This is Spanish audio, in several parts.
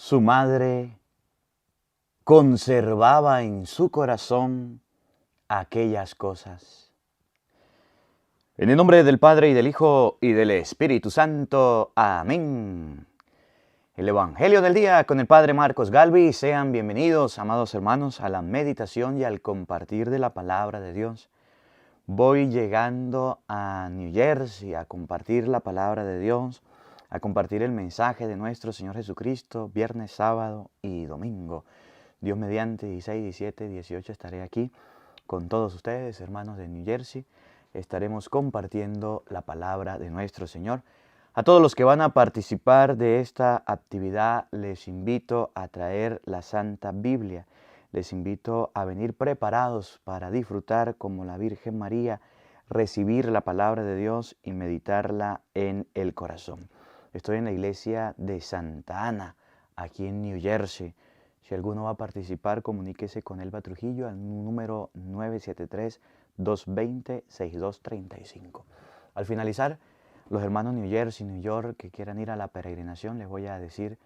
Su madre conservaba en su corazón aquellas cosas. En el nombre del Padre, y del Hijo, y del Espíritu Santo. Amén. El Evangelio del día con el Padre Marcos Galvi. Sean bienvenidos, amados hermanos, a la meditación y al compartir de la palabra de Dios. Voy llegando a New Jersey a compartir la palabra de Dios, a compartir el mensaje de nuestro Señor Jesucristo, viernes, sábado y domingo. Dios mediante, 16, 17, 18 estaré aquí con todos ustedes, hermanos de New Jersey. Estaremos compartiendo la palabra de nuestro Señor. A todos los que van a participar de esta actividad les invito a traer la Santa Biblia. Les invito a venir preparados para disfrutar como la Virgen María, recibir la palabra de Dios y meditarla en el corazón. Estoy en la iglesia de Santa Ana, aquí en New Jersey. Si alguno va a participar, comuníquese con Elba Trujillo al número 973-220-6235. Al finalizar, los hermanos New Jersey, New York, que quieran ir a la peregrinación, les voy a decir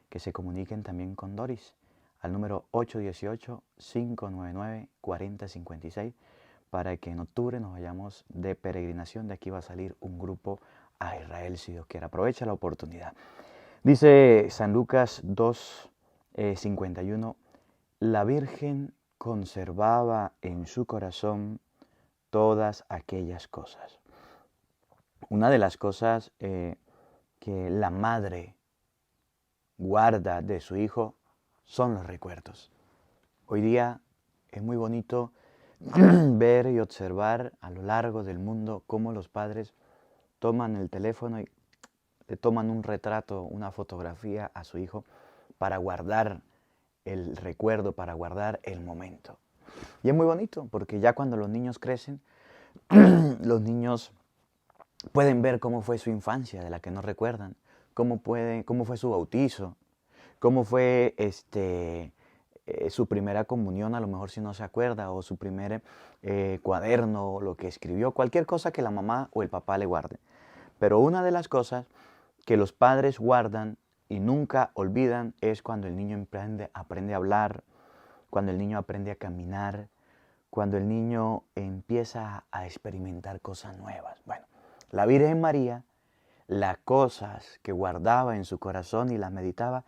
que se comuniquen también con Doris al número 818-599-4056 para que en octubre nos vayamos de peregrinación. De aquí va a salir un grupo a Israel, si Dios quiere. Aprovecha la oportunidad. Dice San Lucas 2:51, la Virgen conservaba en su corazón todas aquellas cosas. Una de las cosas que la madre guarda de su hijo son los recuerdos. Hoy día es muy bonito ver y observar a lo largo del mundo cómo los padres toman el teléfono y le toman un retrato, una fotografía a su hijo para guardar el recuerdo, para guardar el momento. Y es muy bonito porque ya cuando los niños crecen, los niños pueden ver cómo fue su infancia, de la que no recuerdan, cómo fue su bautizo, cómo fue su primera comunión, a lo mejor si no se acuerda, o su primer cuaderno, o lo que escribió, cualquier cosa que la mamá o el papá le guarde. Pero una de las cosas que los padres guardan y nunca olvidan es cuando el niño aprende a hablar, cuando el niño aprende a caminar, cuando el niño empieza a experimentar cosas nuevas. Bueno, la Virgen María, las cosas que guardaba en su corazón y las meditaba,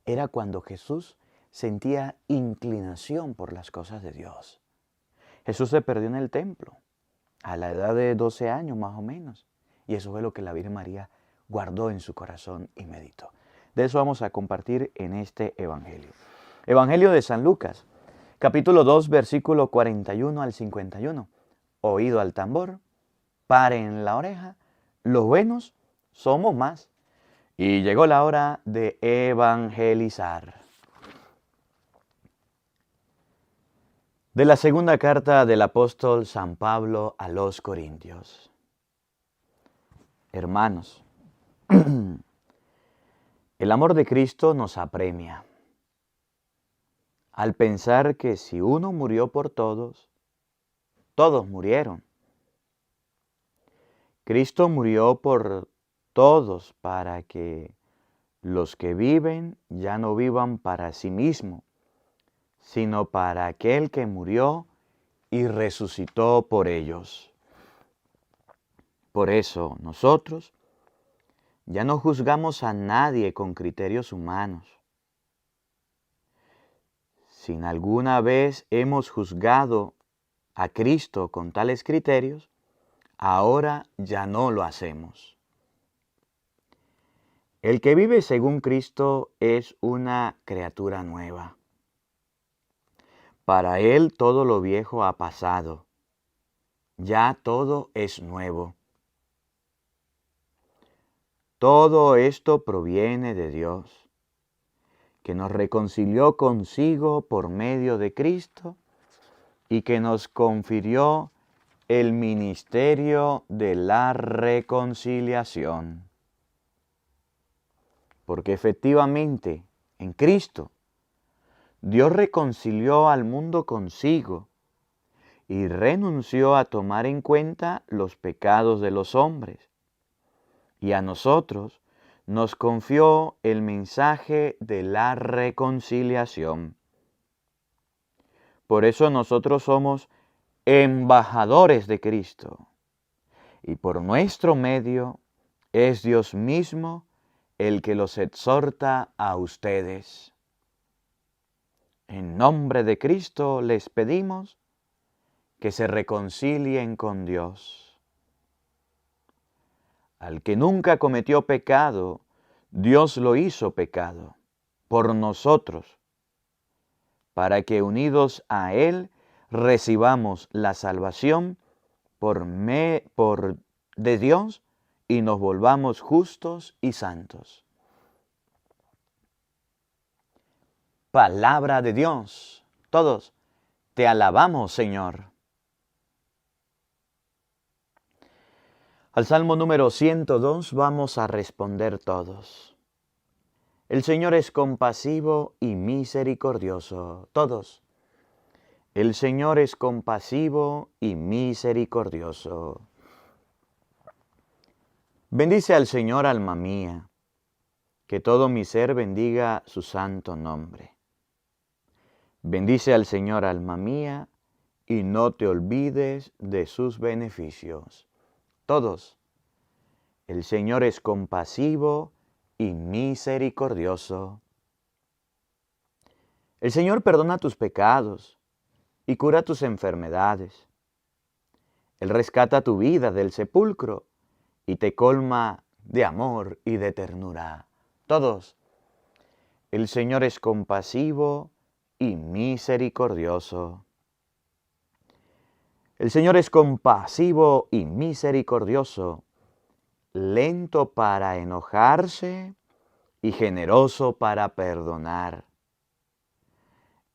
era cuando Jesús sentía inclinación por las cosas de Dios. Jesús se perdió en el templo a la edad de 12 años más o menos. Y eso fue lo que la Virgen María guardó en su corazón y meditó. De eso vamos a compartir en este Evangelio. Evangelio de San Lucas, capítulo 2, versículo 41 al 51. Oído al tambor, paren la oreja, los buenos somos más. Y llegó la hora de evangelizar. De la segunda carta del apóstol San Pablo a los Corintios. Hermanos, el amor de Cristo nos apremia al pensar que si uno murió por todos, todos murieron. Cristo murió por todos para que los que viven ya no vivan para sí mismos, sino para aquel que murió y resucitó por ellos. Por eso nosotros ya no juzgamos a nadie con criterios humanos. Si alguna vez hemos juzgado a Cristo con tales criterios, ahora ya no lo hacemos. El que vive según Cristo es una criatura nueva. Para él todo lo viejo ha pasado. Ya todo es nuevo. Todo esto proviene de Dios, que nos reconcilió consigo por medio de Cristo y que nos confirió el ministerio de la reconciliación. Porque efectivamente, en Cristo, Dios reconcilió al mundo consigo y renunció a tomar en cuenta los pecados de los hombres. Y a nosotros nos confió el mensaje de la reconciliación. Por eso nosotros somos embajadores de Cristo. Y por nuestro medio es Dios mismo el que los exhorta a ustedes. En nombre de Cristo les pedimos que se reconcilien con Dios. Al que nunca cometió pecado, Dios lo hizo pecado por nosotros, para que unidos a Él recibamos la salvación de Dios y nos volvamos justos y santos. Palabra de Dios. Todos te alabamos, Señor. Al Salmo número 102 vamos a responder todos. El Señor es compasivo y misericordioso. Todos. El Señor es compasivo y misericordioso. Bendice al Señor, alma mía, que todo mi ser bendiga su santo nombre. Bendice al Señor, alma mía, y no te olvides de sus beneficios. Todos. El Señor es compasivo y misericordioso. El Señor perdona tus pecados y cura tus enfermedades. Él rescata tu vida del sepulcro y te colma de amor y de ternura. Todos. El Señor es compasivo y misericordioso. El Señor es compasivo y misericordioso, lento para enojarse y generoso para perdonar.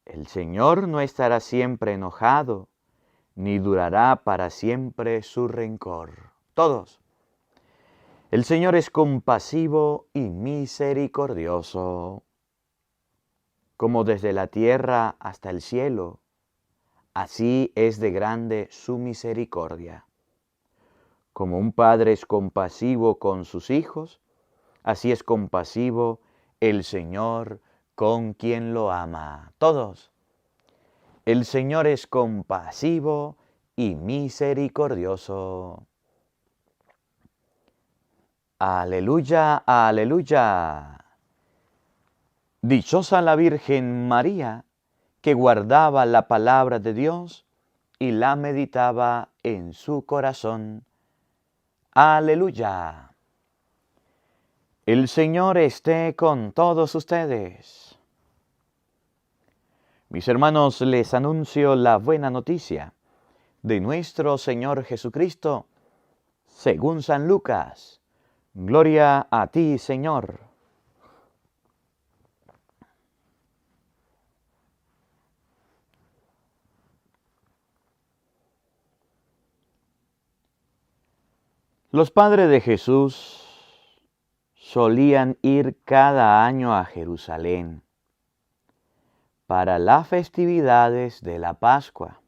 El Señor no estará siempre enojado, ni durará para siempre su rencor. Todos. El Señor es compasivo y misericordioso. Como desde la tierra hasta el cielo, así es de grande su misericordia. Como un padre es compasivo con sus hijos, así es compasivo el Señor con quien lo ama. Todos. El Señor es compasivo y misericordioso. Aleluya, aleluya. Dichosa la Virgen María, que guardaba la palabra de Dios y la meditaba en su corazón. Aleluya. El Señor esté con todos ustedes. Mis hermanos, les anuncio la buena noticia de nuestro Señor Jesucristo, según San Lucas. Gloria a ti, Señor. Los padres de Jesús solían ir cada año a Jerusalén para las festividades de la Pascua.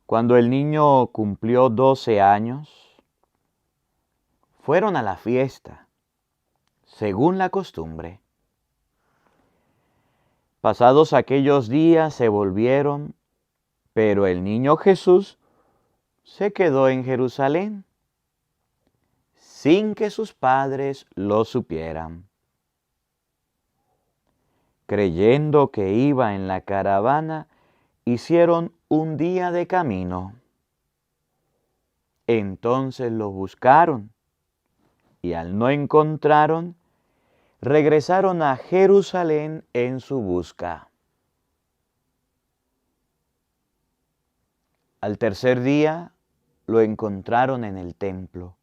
Cuando el niño cumplió 12 años, fueron a la fiesta, según la costumbre. Pasados aquellos días se volvieron, pero el niño Jesús se quedó en Jerusalén, sin que sus padres lo supieran. Creyendo que iba en la caravana, hicieron un día de camino. Entonces lo buscaron, y al no encontraron, regresaron a Jerusalén en su busca. Al tercer día lo encontraron en el templo,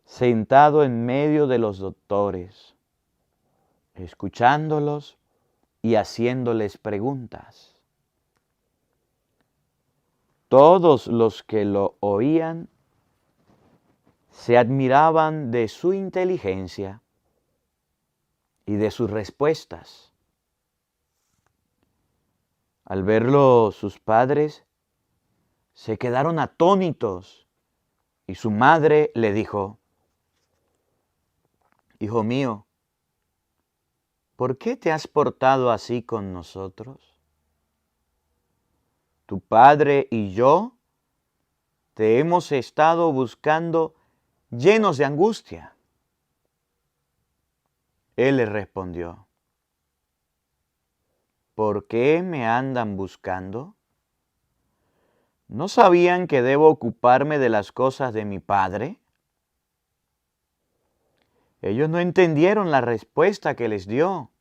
sentado en medio de los doctores, escuchándolos y haciéndoles preguntas. Todos los que lo oían se admiraban de su inteligencia y de sus respuestas. Al verlo sus padres, se quedaron atónitos y su madre le dijo: Hijo mío, ¿por qué te has portado así con nosotros? Tu padre y yo te hemos estado buscando llenos de angustia. Él le respondió, ¿por qué me andan buscando? ¿No sabían que debo ocuparme de las cosas de mi padre? Ellos no entendieron la respuesta que les dio.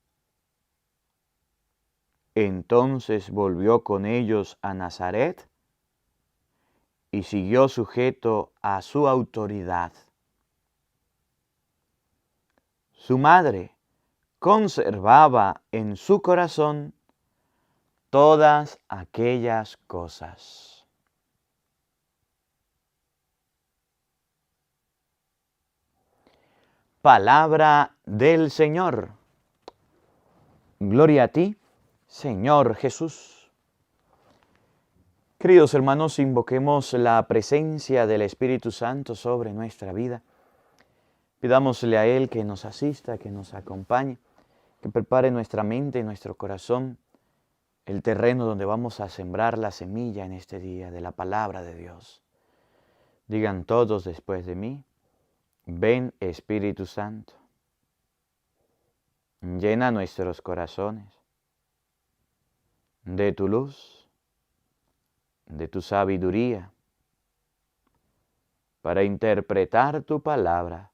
Entonces volvió con ellos a Nazaret y siguió sujeto a su autoridad. Su madre conservaba en su corazón todas aquellas cosas. Palabra del Señor. Gloria a ti, Señor Jesús. Queridos hermanos, invoquemos la presencia del Espíritu Santo sobre nuestra vida. Pidámosle a Él que nos asista, que nos acompañe, que prepare nuestra mente y nuestro corazón, el terreno donde vamos a sembrar la semilla en este día de la palabra de Dios. Digan todos después de mí, ven Espíritu Santo, llena nuestros corazones de tu luz, de tu sabiduría, para interpretar tu palabra,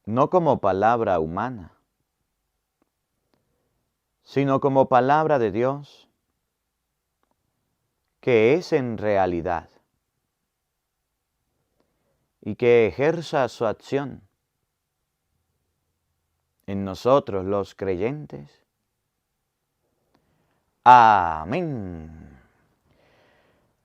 no como palabra humana, sino como palabra de Dios, que es en realidad, y que ejerza su acción en nosotros los creyentes. Amén.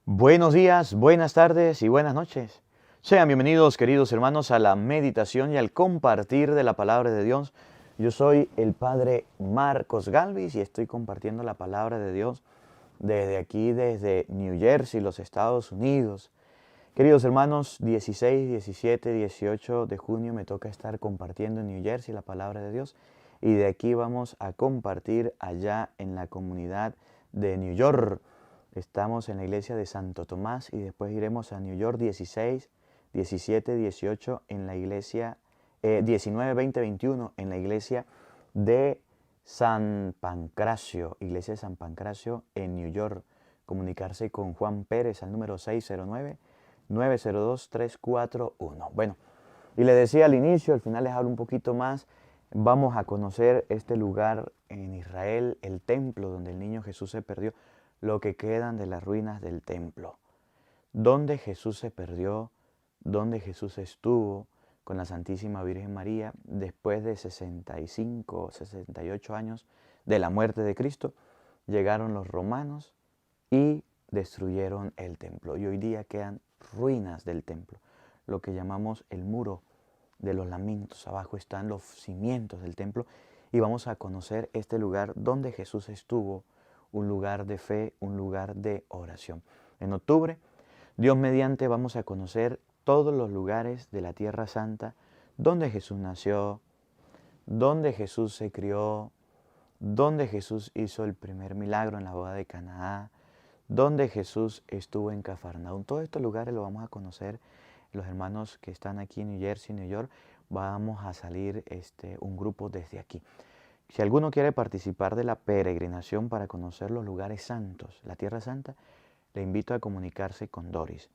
Buenos días, buenas tardes y buenas noches. Sean bienvenidos, queridos hermanos, a la meditación y al compartir de la palabra de Dios. Yo soy el Padre Marcos Galvis y estoy compartiendo la palabra de Dios desde aquí, desde New Jersey, los Estados Unidos. Queridos hermanos, 16, 17, 18 de junio me toca estar compartiendo en New Jersey la palabra de Dios y de aquí vamos a compartir allá en la comunidad de New York. Estamos en la iglesia de Santo Tomás y después iremos a New York 16, 17, 18 en la iglesia, 19, 20, 21 en la iglesia de San Pancracio, iglesia de San Pancracio en New York. Comunicarse con Juan Pérez al número 609-902-341. Bueno, y le decía al inicio, al final les hablo un poquito más. Vamos a conocer este lugar en Israel, el templo donde el niño Jesús se perdió, lo que quedan de las ruinas del templo. Donde Jesús se perdió, donde Jesús estuvo con la Santísima Virgen María después de 65, 68 años de la muerte de Cristo, llegaron los romanos y destruyeron el templo. Y hoy día quedan ruinas del templo, lo que llamamos el muro de los lamentos. Abajo están los cimientos del templo y vamos a conocer este lugar donde Jesús estuvo, un lugar de fe, un lugar de oración. En octubre, Dios mediante, vamos a conocer todos los lugares de la Tierra Santa donde Jesús nació, donde Jesús se crió, donde Jesús hizo el primer milagro en la boda de Caná, donde Jesús estuvo en Cafarnaúm. Todos estos lugares los vamos a conocer. Los hermanos que están aquí en New Jersey, New York, vamos a salir un grupo desde aquí. Si alguno quiere participar de la peregrinación para conocer los lugares santos, la Tierra Santa, le invito a comunicarse con Doris.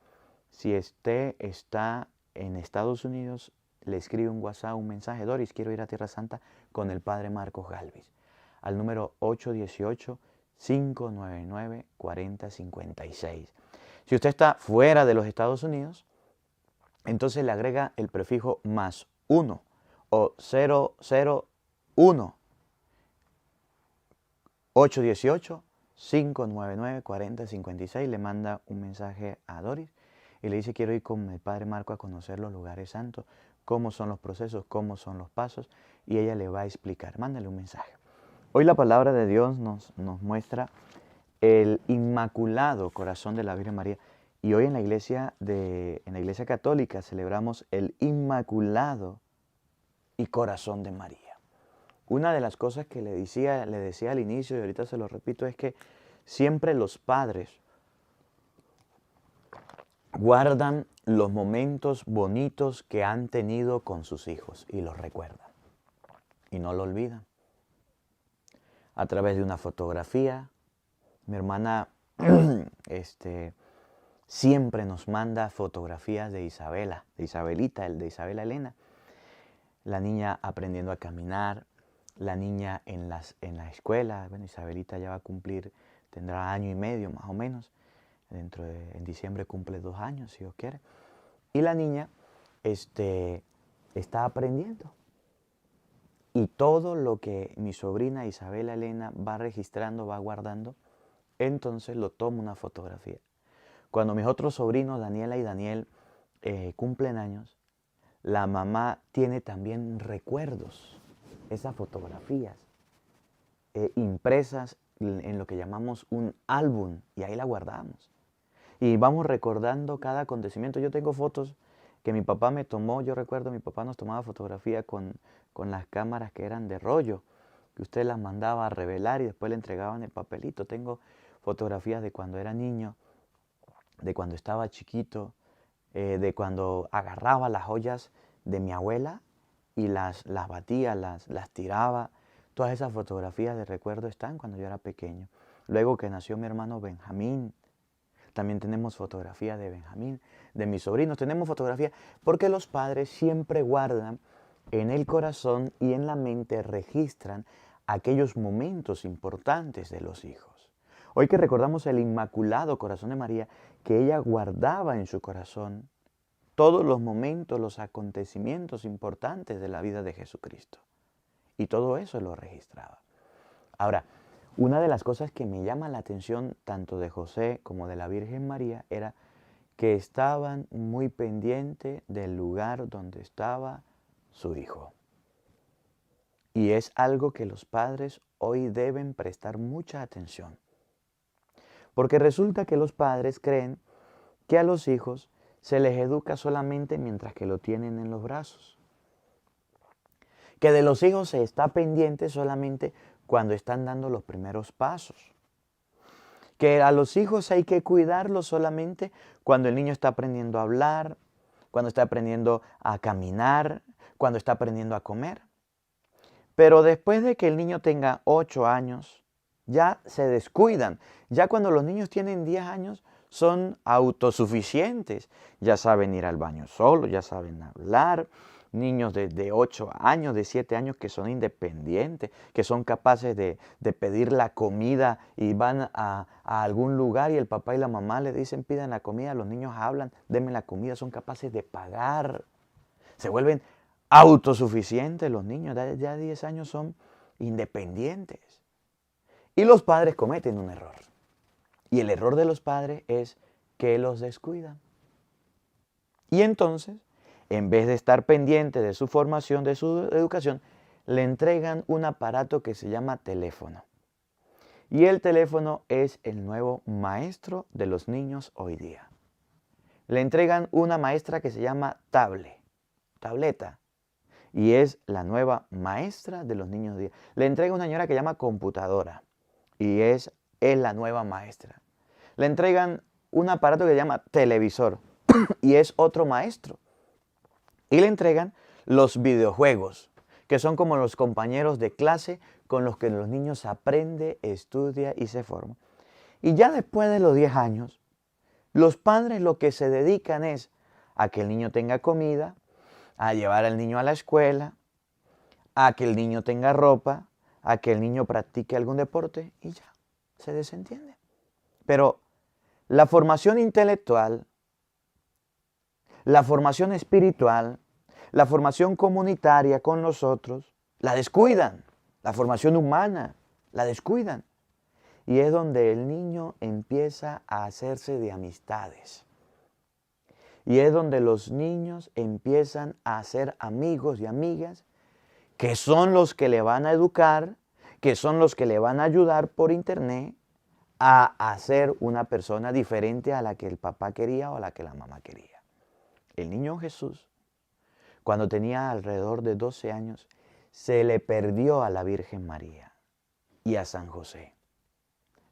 Si usted está en Estados Unidos, le escribe un WhatsApp, un mensaje: Doris, quiero ir a Tierra Santa con el Padre Marcos Galvis, al número 818-599-4056. Si usted está fuera de los Estados Unidos, entonces le agrega el prefijo +1 o 001 818-599-4056. Le manda un mensaje a Doris y le dice: quiero ir con el Padre Marco a conocer los lugares santos, cómo son los procesos, cómo son los pasos, y ella le va a explicar. Mándale un mensaje. Hoy la palabra de Dios nos muestra el Inmaculado Corazón de la Virgen María Y hoy en la iglesia católica celebramos el Inmaculado y Corazón de María. Una de las cosas que le decía al inicio, y ahorita se lo repito, es que siempre los padres guardan los momentos bonitos que han tenido con sus hijos y los recuerdan. Y no lo olvidan. A través de una fotografía, mi hermana siempre nos manda fotografías de Isabela, de Isabelita, de Isabela Elena. La niña aprendiendo a caminar, la niña en la escuela. Bueno, Isabelita ya va a cumplir, tendrá 1 año y medio más o menos. En diciembre cumple 2 años, si Dios quiere. Y la niña está aprendiendo. Y todo lo que mi sobrina Isabela Elena va registrando, va guardando, entonces lo toma una fotografía. Cuando mis otros sobrinos, Daniela y Daniel, cumplen años, la mamá tiene también recuerdos, esas fotografías, impresas en lo que llamamos un álbum, y ahí la guardamos. Y vamos recordando cada acontecimiento. Yo tengo fotos que mi papá me tomó. Yo recuerdo mi papá nos tomaba fotografía con las cámaras que eran de rollo, que usted las mandaba a revelar y después le entregaban el papelito. Tengo fotografías de cuando era niño, de cuando estaba chiquito, de cuando agarraba las joyas de mi abuela y las batía, las tiraba. Todas esas fotografías de recuerdo están cuando yo era pequeño. Luego que nació mi hermano Benjamín, también tenemos fotografía de Benjamín, de mis sobrinos, tenemos fotografía, porque los padres siempre guardan en el corazón y en la mente, registran aquellos momentos importantes de los hijos. Hoy que recordamos el Inmaculado Corazón de María, que ella guardaba en su corazón todos los momentos, los acontecimientos importantes de la vida de Jesucristo. Y todo eso lo registraba. Ahora, una de las cosas que me llama la atención tanto de José como de la Virgen María era que estaban muy pendientes del lugar donde estaba su hijo. Y es algo que los padres hoy deben prestar mucha atención. Porque resulta que los padres creen que a los hijos se les educa solamente mientras que lo tienen en los brazos. Que de los hijos se está pendiente solamente cuando están dando los primeros pasos. Que a los hijos hay que cuidarlos solamente cuando el niño está aprendiendo a hablar, cuando está aprendiendo a caminar, cuando está aprendiendo a comer. Pero después de que el niño tenga 8 años, ya se descuidan. Ya cuando los niños tienen 10 años, son autosuficientes. Ya saben ir al baño solos, ya saben hablar. Niños de 8 años, de 7 años que son independientes, que son capaces de pedir la comida y van a algún lugar y el papá y la mamá le dicen pidan la comida, los niños hablan, denme la comida, son capaces de pagar. Se vuelven autosuficientes los niños, ya a 10 años son independientes. Y los padres cometen un error. Y el error de los padres es que los descuidan. Y entonces, en vez de estar pendiente de su formación, de su educación, le entregan un aparato que se llama teléfono. Y el teléfono es el nuevo maestro de los niños hoy día. Le entregan una maestra que se llama tableta. Y es la nueva maestra de los niños hoy día. Le entrega una señora que se llama computadora. Y es la nueva maestra. Le entregan un aparato que se llama televisor. Y es otro maestro. Y le entregan los videojuegos, que son como los compañeros de clase con los que los niños aprenden, estudian y se forman. Y ya después de los 10 años, los padres lo que se dedican es a que el niño tenga comida, a llevar al niño a la escuela, a que el niño tenga ropa, a que el niño practique algún deporte y ya, se desentiende. Pero la formación intelectual, la formación espiritual, la formación comunitaria con los otros, la descuidan. La formación humana, la descuidan. Y es donde el niño empieza a hacerse de amistades. Y es donde los niños empiezan a hacer amigos y amigas que son los que le van a educar, que son los que le van a ayudar por internet a ser una persona diferente a la que el papá quería o a la que la mamá quería. El niño Jesús, cuando tenía alrededor de 12 años, se le perdió a la Virgen María y a San José.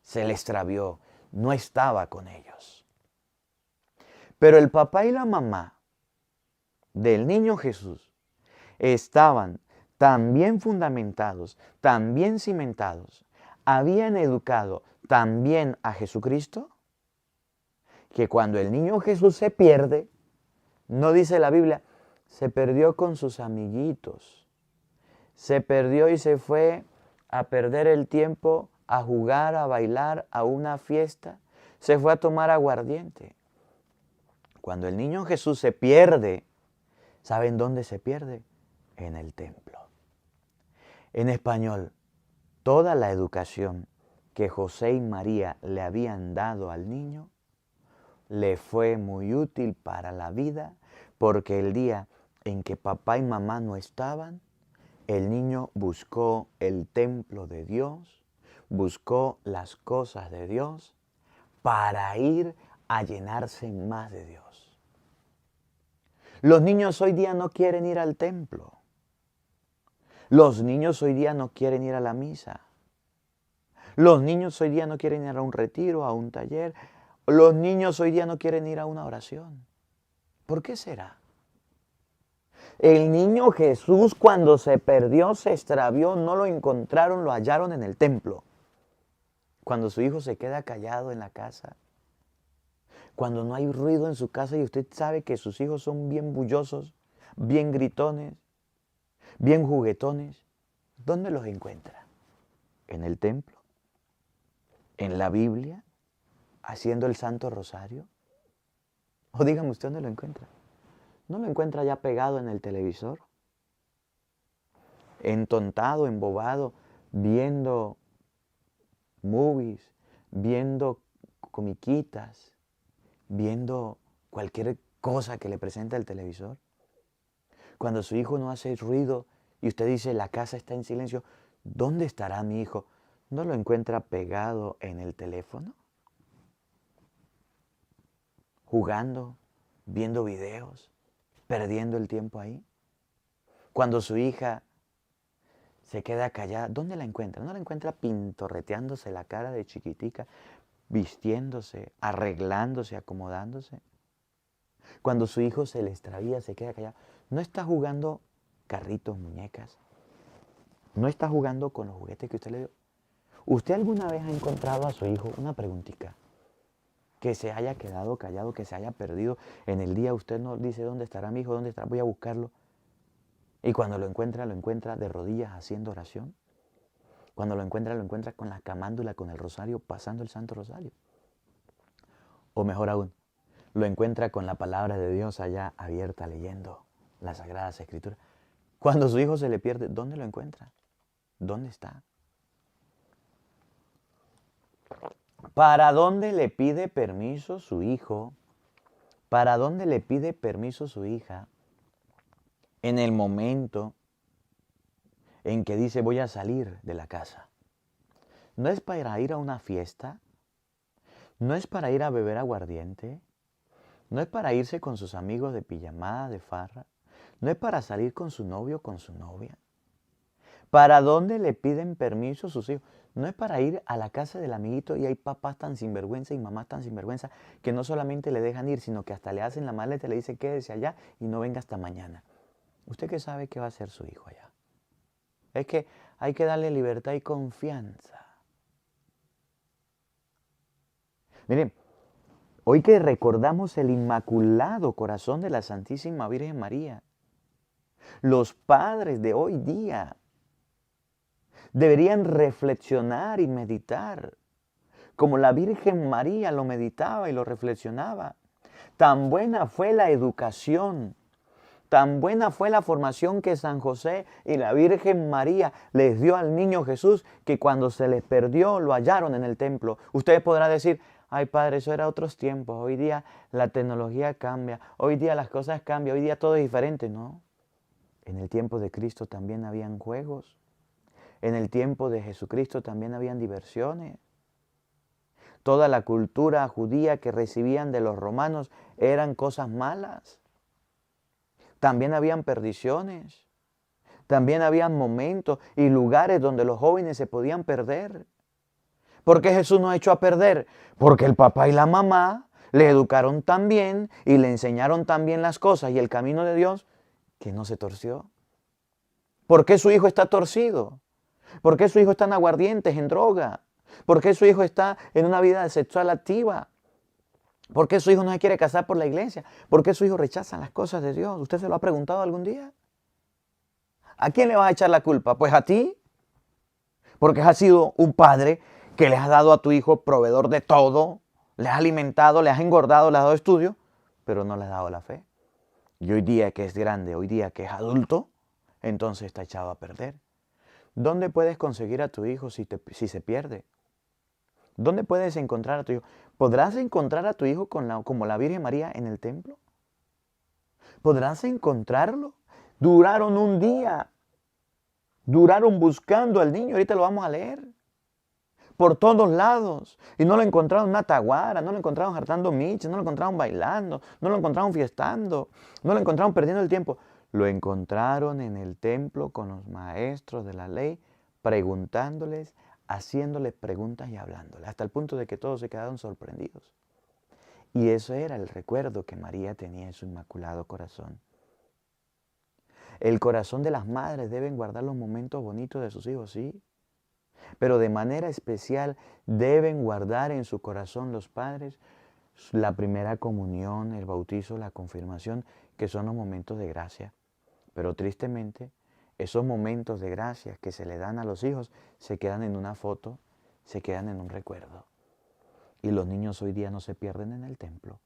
Se le extravió, no estaba con ellos. Pero el papá y la mamá del niño Jesús estaban tan bien fundamentados, tan bien cimentados, habían educado tan bien a Jesucristo, que cuando el niño Jesús se pierde, no dice la Biblia, se perdió con sus amiguitos, se perdió y se fue a perder el tiempo, a jugar, a bailar, a una fiesta, se fue a tomar aguardiente. Cuando el niño Jesús se pierde, ¿saben dónde se pierde? En el templo. En español, toda la educación que José y María le habían dado al niño le fue muy útil para la vida, porque el día en que papá y mamá no estaban, el niño buscó el templo de Dios, buscó las cosas de Dios para ir a llenarse más de Dios. Los niños hoy día no quieren ir al templo. Los niños hoy día no quieren ir a la misa. Los niños hoy día no quieren ir a un retiro, a un taller. Los niños hoy día no quieren ir a una oración. ¿Por qué será? El niño Jesús, cuando se perdió, se extravió, no lo encontraron, lo hallaron en el templo. Cuando su hijo se queda callado en la casa, cuando no hay ruido en su casa y usted sabe que sus hijos son bien bullosos, bien gritones, bien juguetones, ¿dónde los encuentra? ¿En el templo? ¿En la Biblia? ¿Haciendo el Santo Rosario? O dígame usted dónde lo encuentra. ¿No lo encuentra ya pegado en el televisor? Entontado, embobado, viendo movies, viendo comiquitas, viendo cualquier cosa que le presenta el televisor. Cuando su hijo no hace ruido y usted dice la casa está en silencio, ¿dónde estará mi hijo? ¿No lo encuentra pegado en el teléfono? Jugando, viendo videos, perdiendo el tiempo ahí. Cuando su hija se queda callada, ¿dónde la encuentra? ¿No la encuentra pintorreteándose la cara de chiquitica, vistiéndose, arreglándose, acomodándose? Cuando su hijo se le extravía, se queda callado, ¿no está jugando carritos, muñecas? ¿No está jugando con los juguetes que usted le dio? ¿Usted alguna vez ha encontrado a su hijo, una preguntita, que se haya quedado callado, que se haya perdido en el día? Usted no dice, ¿dónde estará mi hijo? ¿Dónde estará? Voy a buscarlo. Y cuando lo encuentra de rodillas haciendo oración. Cuando lo encuentra con la camándula, con el rosario, pasando el Santo Rosario. O mejor aún, lo encuentra con la palabra de Dios allá abierta, leyendo las Sagradas Escrituras. Cuando su hijo se le pierde, ¿dónde lo encuentra? ¿Dónde está? ¿Para dónde le pide permiso su hijo? ¿Para dónde le pide permiso su hija? En el momento en que dice voy a salir de la casa. No es para ir a una fiesta, no es para ir a beber aguardiente, no es para irse con sus amigos de pijamada, de farra, no es para salir con su novio o con su novia. ¿Para dónde le piden permiso sus hijos? No es para ir a la casa del amiguito y hay papás tan sinvergüenza y mamás tan sinvergüenza que no solamente le dejan ir, sino que hasta le hacen la maleta y le dicen quédese allá y no venga hasta mañana. ¿Usted qué sabe qué va a hacer su hijo allá? Es que hay que darle libertad y confianza. Miren, hoy que recordamos el Inmaculado Corazón de la Santísima Virgen María, los padres de hoy día deberían reflexionar y meditar, como la Virgen María lo meditaba y lo reflexionaba. Tan buena fue la educación, tan buena fue la formación que San José y la Virgen María les dio al niño Jesús, que cuando se les perdió lo hallaron en el templo. Ustedes podrán decir, ay padre, eso era otros tiempos, hoy día la tecnología cambia, hoy día las cosas cambian, hoy día todo es diferente. No, en el tiempo de Cristo también habían juegos, en el tiempo de Jesucristo también habían diversiones. toda la cultura judía que recibían de los romanos eran cosas malas. También habían perdiciones. También habían momentos y lugares donde los jóvenes se podían perder. ¿Por qué Jesús nos echó a perder? Porque el papá y la mamá le educaron tan bien y le enseñaron tan bien las cosas y el camino de Dios que no se torció. ¿Por qué su hijo está torcido? ¿Por qué su hijo está en aguardientes, en droga? ¿Por qué su hijo está en una vida sexual activa? ¿Por qué su hijo no se quiere casar por la iglesia? ¿Por qué su hijo rechaza las cosas de Dios? ¿Usted se lo ha preguntado algún día? ¿A quién le vas a echar la culpa? Pues a ti. Porque has sido un padre que le has dado a tu hijo proveedor de todo, le has alimentado, le has engordado, le has dado estudio, pero no le has dado la fe. Y hoy día que es grande, hoy día que es adulto, entonces está echado a perder. ¿Dónde puedes conseguir a tu hijo si se pierde? ¿Dónde puedes encontrar a tu hijo? ¿Podrás encontrar a tu hijo como la Virgen María en el templo? ¿Podrás encontrarlo? Duraron un día. Duraron buscando al niño. Ahorita lo vamos a leer. Por todos lados. Y no lo encontraron en una taguara, no lo encontraron hartando miches, no lo encontraron bailando, no lo encontraron fiestando, no lo encontraron perdiendo el tiempo. Lo encontraron en el templo con los maestros de la ley, preguntándoles, haciéndoles preguntas y hablándoles, hasta el punto de que todos se quedaron sorprendidos. Y eso era el recuerdo que María tenía en su inmaculado corazón. El corazón de las madres deben guardar los momentos bonitos de sus hijos, sí. Pero de manera especial deben guardar en su corazón los padres la primera comunión, el bautizo, la confirmación, que son los momentos de gracia. Pero tristemente, esos momentos de gracia que se le dan a los hijos se quedan en una foto, se quedan en un recuerdo. Y los niños hoy día no se pierden en el templo.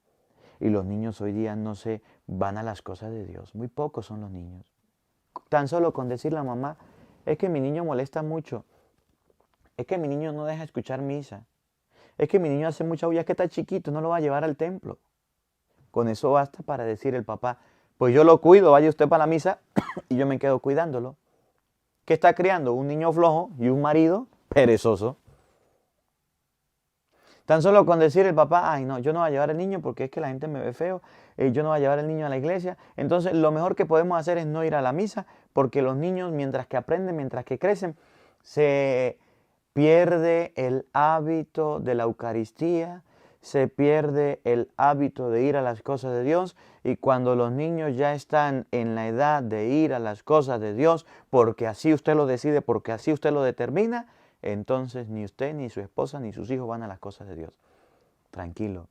Y los niños hoy día no se van a las cosas de Dios. Muy pocos son los niños. Tan solo con decirle a la mamá, es que mi niño molesta mucho. Es que mi niño no deja escuchar misa. Es que mi niño hace mucha bulla, es que está chiquito, no lo va a llevar al templo. Con eso basta para decir el papá, pues yo lo cuido, vaya usted para la misa y yo me quedo cuidándolo. ¿Qué está criando? Un niño flojo y un marido perezoso. Tan solo con decir el papá, ay no, yo no voy a llevar al niño porque es que la gente me ve feo, yo no voy a llevar al niño a la iglesia. Entonces lo mejor que podemos hacer es no ir a la misa porque los niños mientras que aprenden, mientras que crecen, se pierde el hábito de la Eucaristía, se pierde el hábito de ir a las cosas de Dios y cuando los niños ya están en la edad de ir a las cosas de Dios porque así usted lo decide, porque así usted lo determina, entonces ni usted, ni su esposa, ni sus hijos van a las cosas de Dios. Tranquilo,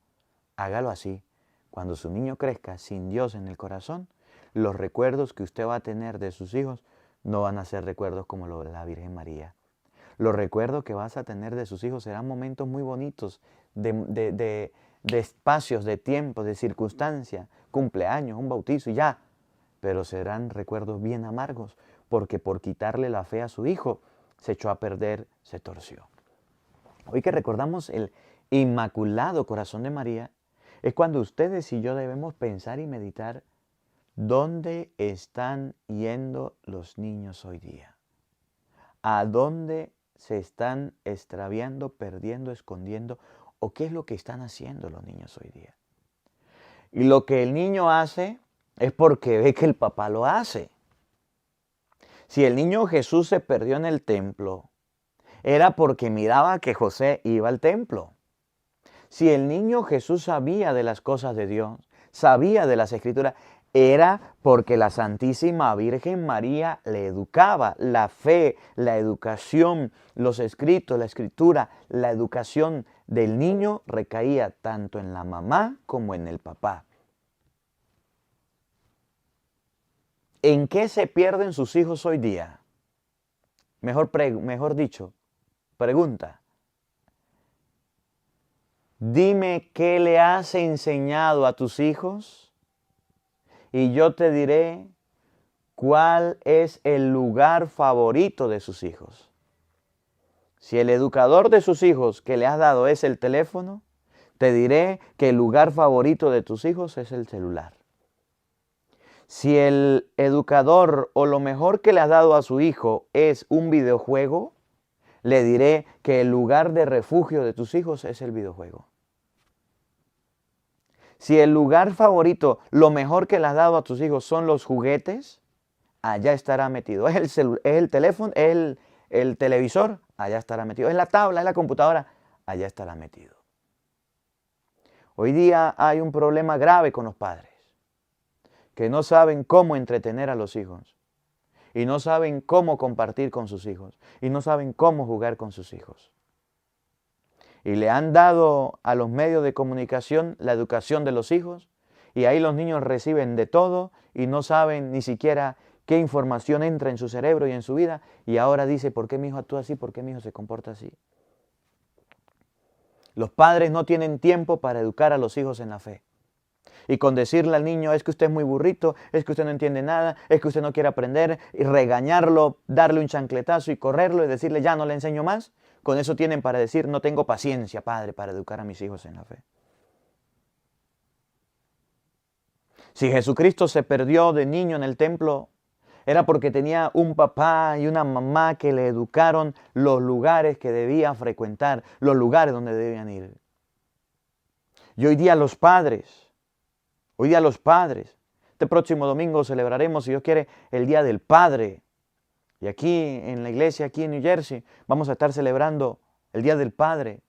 hágalo así. Cuando su niño crezca sin Dios en el corazón, los recuerdos que usted va a tener de sus hijos no van a ser recuerdos como los de la Virgen María. Los recuerdos que vas a tener de sus hijos serán momentos muy bonitos, de espacios, de tiempos, de circunstancias, cumpleaños, un bautizo y ya. Pero serán recuerdos bien amargos, porque por quitarle la fe a su hijo, se echó a perder, se torció. Hoy que recordamos el Inmaculado Corazón de María, es cuando ustedes y yo debemos pensar y meditar dónde están yendo los niños hoy día. ¿A dónde se están extraviando, perdiendo, escondiendo? ¿O qué es lo que están haciendo los niños hoy día? Y lo que el niño hace es porque ve que el papá lo hace. Si el niño Jesús se perdió en el templo, era porque miraba que José iba al templo. Si el niño Jesús sabía de las cosas de Dios, sabía de las Escrituras, era porque la Santísima Virgen María le educaba. La fe, la educación, los escritos, la escritura, la educación del niño recaía tanto en la mamá como en el papá. ¿En qué se pierden sus hijos hoy día? Mejor dicho, pregunta. Dime qué le has enseñado a tus hijos y yo te diré cuál es el lugar favorito de sus hijos. Si el educador de sus hijos que le has dado es el teléfono, te diré que el lugar favorito de tus hijos es el celular. Si el educador o lo mejor que le has dado a su hijo es un videojuego, le diré que el lugar de refugio de tus hijos es el videojuego. Si el lugar favorito, lo mejor que le has dado a tus hijos son los juguetes, allá estará metido. Es el teléfono, es el televisor, allá estará metido. Es la tabla, es la computadora, allá estará metido. Hoy día hay un problema grave con los padres, que no saben cómo entretener a los hijos, y no saben cómo compartir con sus hijos, y no saben cómo jugar con sus hijos. Y le han dado a los medios de comunicación la educación de los hijos, y ahí los niños reciben de todo y no saben ni siquiera qué información entra en su cerebro y en su vida, y ahora dice, ¿por qué mi hijo actúa así? ¿Por qué mi hijo se comporta así? Los padres no tienen tiempo para educar a los hijos en la fe. Y con decirle al niño, es que usted es muy burrito, es que usted no entiende nada, es que usted no quiere aprender, y regañarlo, darle un chancletazo y correrlo y decirle, ya no le enseño más, con eso tienen para decir, no tengo paciencia, padre, para educar a mis hijos en la fe. Si Jesucristo se perdió de niño en el templo, era porque tenía un papá y una mamá que le educaron los lugares que debía frecuentar, los lugares donde debían ir. Y hoy día los padres, este próximo domingo celebraremos, si Dios quiere, el Día del Padre. Y aquí en la iglesia, aquí en New Jersey, vamos a estar celebrando el Día del Padre.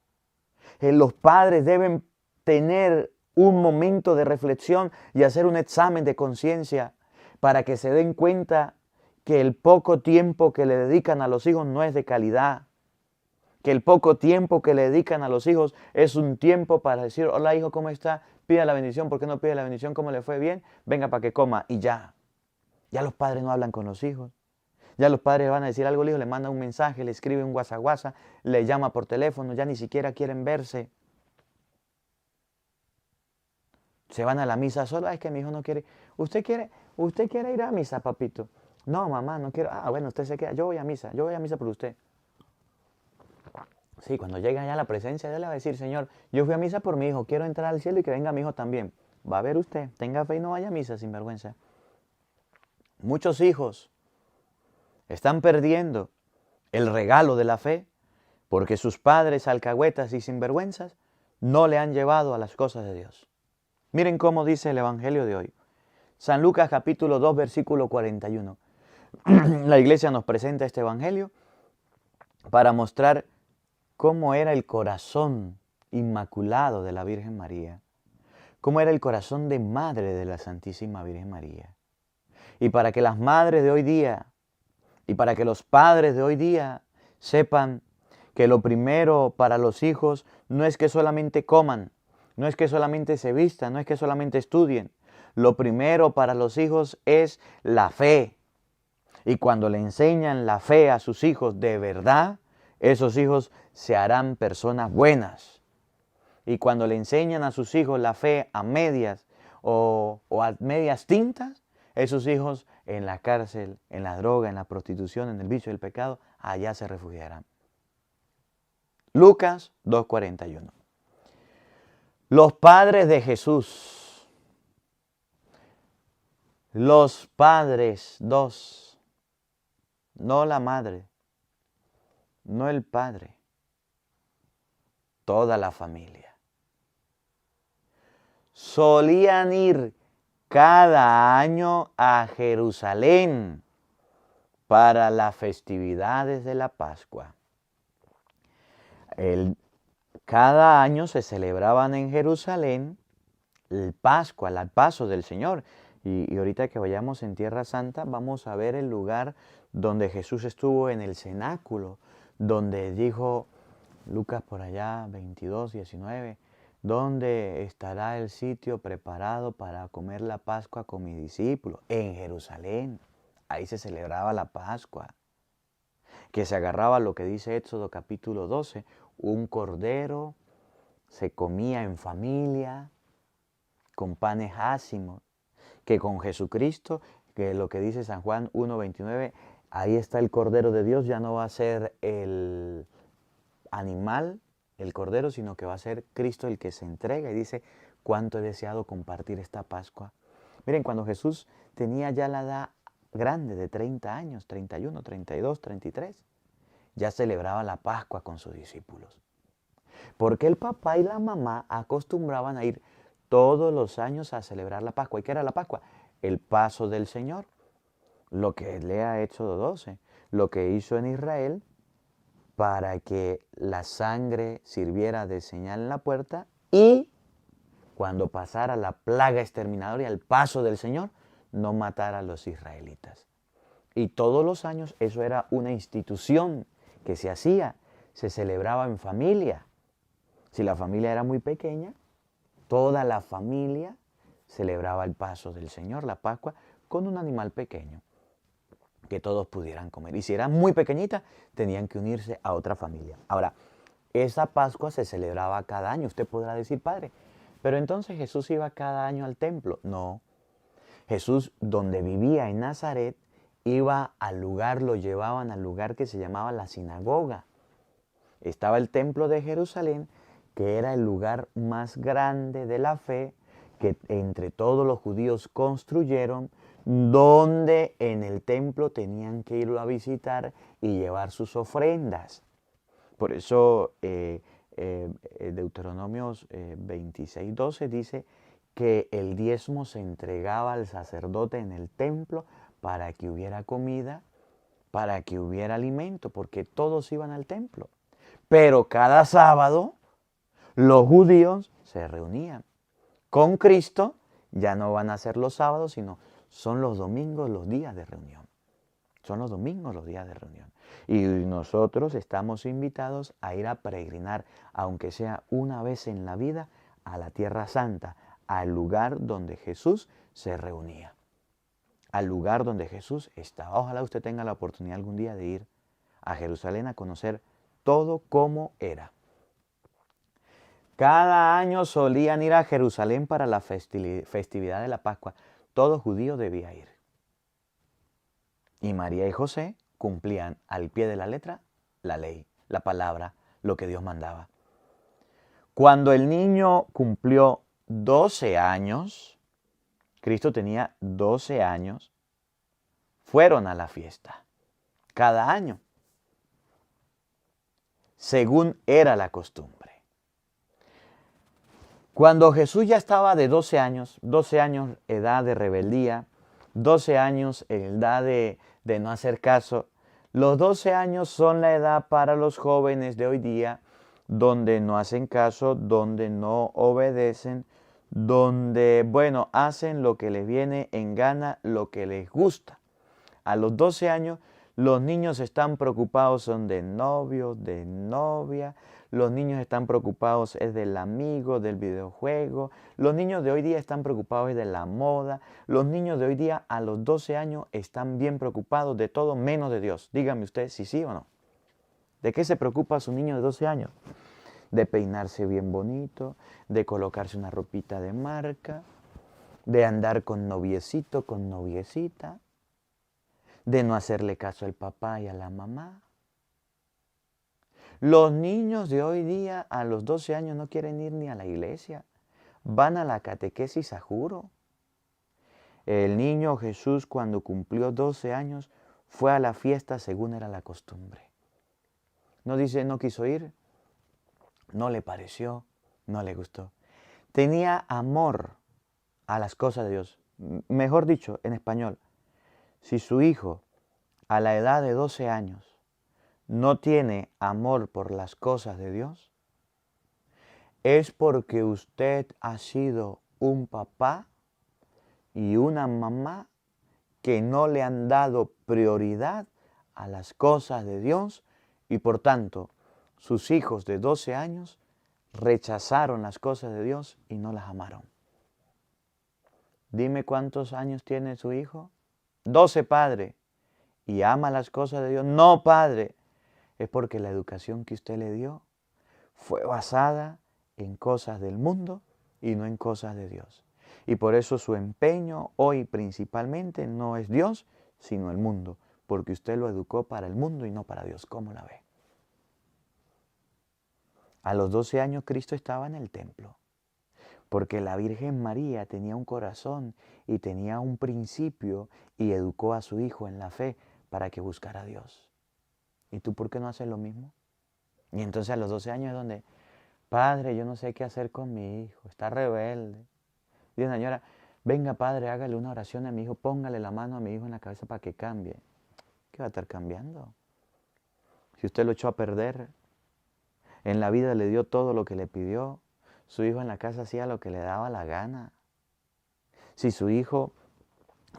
Los padres deben tener un momento de reflexión y hacer un examen de conciencia para que se den cuenta que el poco tiempo que le dedican a los hijos no es de calidad. Que el poco tiempo que le dedican a los hijos es un tiempo para decir, hola hijo, ¿cómo está? Pida la bendición, ¿por qué no pide la bendición? ¿Cómo le fue? Bien, venga para que coma y ya. Ya los padres no hablan con los hijos. Ya los padres van a decir algo al hijo, le mandan un mensaje, le escribe un WhatsApp, le llama por teléfono, ya ni siquiera quieren verse. Se van a la misa solo, es que mi hijo no quiere. ¿Usted quiere ir a misa, papito? No, mamá, no quiero. Ah, bueno, usted se queda. Yo voy a misa por usted. Sí, cuando llega allá a la presencia de Dios le va a decir, Señor, yo fui a misa por mi hijo, quiero entrar al cielo y que venga mi hijo también. Va a ver usted, tenga fe y no vaya a misa sin vergüenza. Muchos hijos están perdiendo el regalo de la fe porque sus padres alcahuetas y sinvergüenzas no le han llevado a las cosas de Dios. Miren cómo dice el Evangelio de hoy. San Lucas capítulo 2, versículo 41. La iglesia nos presenta este Evangelio para mostrar cómo era el corazón inmaculado de la Virgen María, cómo era el corazón de madre de la Santísima Virgen María. Y para que las madres de hoy día, y para que los padres de hoy día sepan que lo primero para los hijos no es que solamente coman, no es que solamente se vistan, no es que solamente estudien. Lo primero para los hijos es la fe. Y cuando le enseñan la fe a sus hijos de verdad, esos hijos se harán personas buenas. Y cuando le enseñan a sus hijos la fe a medias o a medias tintas, esos hijos en la cárcel, en la droga, en la prostitución, en el vicio y el pecado, allá se refugiarán. Lucas 2:41. Los padres de Jesús, los padres dos, no la madre, no el padre, toda la familia. Solían ir cada año a Jerusalén para las festividades de la Pascua. Cada año se celebraban en Jerusalén el Pascua, el paso del Señor. Y ahorita que vayamos en Tierra Santa vamos a ver el lugar donde Jesús estuvo en el cenáculo, donde dijo Lucas por allá 22, 19, ¿dónde estará el sitio preparado para comer la Pascua con mis discípulos? En Jerusalén. Ahí se celebraba la Pascua, que se agarraba lo que dice Éxodo capítulo 12, un cordero, se comía en familia, con panes ácimos, que con Jesucristo, que lo que dice San Juan 1:29, ahí está el Cordero de Dios, ya no va a ser el animal, el Cordero, sino que va a ser Cristo el que se entrega y dice, cuánto he deseado compartir esta Pascua. Miren, cuando Jesús tenía ya la edad grande de 30 años, 31, 32, 33, ya celebraba la Pascua con sus discípulos. Porque el papá y la mamá acostumbraban a ir todos los años a celebrar la Pascua. ¿Y qué era la Pascua? El paso del Señor, lo que lea Éxodo 12, lo que hizo en Israel para que la sangre sirviera de señal en la puerta y cuando pasara la plaga exterminadora y el paso del Señor, no matara a los israelitas. Y todos los años eso era una institución que se hacía, se celebraba en familia. Si la familia era muy pequeña, toda la familia celebraba el paso del Señor, la Pascua, con un animal pequeño que todos pudieran comer. Y si era muy pequeñita, tenían que unirse a otra familia. Ahora, esa Pascua se celebraba cada año. Usted podrá decir, padre, pero entonces Jesús iba cada año al templo. No, Jesús, donde vivía en Nazaret, iba al lugar, lo llevaban al lugar que se llamaba la sinagoga. Estaba el templo de Jerusalén, que era el lugar más grande de la fe que entre todos los judíos construyeron, donde en el templo tenían que irlo a visitar y llevar sus ofrendas. Por eso Deuteronomios 26:12 dice que el diezmo se entregaba al sacerdote en el templo para que hubiera comida, para que hubiera alimento, porque todos iban al templo. Pero cada sábado los judíos se reunían. Con Cristo ya no van a ser los sábados, sino son los domingos los días de reunión. Son los domingos los días de reunión. Y nosotros estamos invitados a ir a peregrinar, aunque sea una vez en la vida, a la Tierra Santa, al lugar donde Jesús se reunía. Al lugar donde Jesús estaba. Ojalá usted tenga la oportunidad algún día de ir a Jerusalén a conocer todo como era. Cada año solían ir a Jerusalén para la festividad de la Pascua. Todo judío debía ir. Y María y José cumplían al pie de la letra la ley, la palabra, lo que Dios mandaba. Cuando el niño cumplió 12 años, Cristo tenía 12 años, fueron a la fiesta, cada año, según era la costumbre. Cuando Jesús ya estaba de 12 años edad de rebeldía, 12 años edad de no hacer caso, los 12 años son la edad para los jóvenes de hoy día donde no hacen caso, donde no obedecen, donde, bueno, hacen lo que les viene en gana, lo que les gusta. A los 12 años los niños están preocupados, son de novio, de novia, los niños están preocupados es del amigo, del videojuego, los niños de hoy día están preocupados es de la moda, los niños de hoy día a los 12 años están bien preocupados de todo menos de Dios. Dígame usted si sí o no. ¿De qué se preocupa su niño de 12 años? De peinarse bien bonito, de colocarse una ropita de marca, de andar con noviecito, con noviecita, de no hacerle caso al papá y a la mamá. Los niños de hoy día a los 12 años no quieren ir ni a la iglesia, van a la catequesis a juro. El niño Jesús cuando cumplió 12 años fue a la fiesta según era la costumbre. No dice no quiso ir, no le pareció, no le gustó. Tenía amor a las cosas de Dios. Mejor dicho, en español, si su hijo a la edad de 12 años no tiene amor por las cosas de Dios, es porque usted ha sido un papá y una mamá que no le han dado prioridad a las cosas de Dios y por tanto sus hijos de 12 años rechazaron las cosas de Dios y no las amaron. Dime cuántos años tiene su hijo. 12, padre. ¿Y ama las cosas de Dios? No, padre. Es porque la educación que usted le dio fue basada en cosas del mundo y no en cosas de Dios. Y por eso su empeño hoy principalmente no es Dios, sino el mundo, porque usted lo educó para el mundo y no para Dios. ¿Cómo la ve? A los 12 años Cristo estaba en el templo, porque la Virgen María tenía un corazón y tenía un principio y educó a su hijo en la fe para que buscara a Dios. ¿Y tú por qué no haces lo mismo? Y entonces a los 12 años es donde, padre, yo no sé qué hacer con mi hijo, está rebelde. Dice la señora, venga padre, hágale una oración a mi hijo, póngale la mano a mi hijo en la cabeza para que cambie. ¿Qué va a estar cambiando? Si usted lo echó a perder, en la vida le dio todo lo que le pidió, su hijo en la casa hacía lo que le daba la gana. Si su hijo,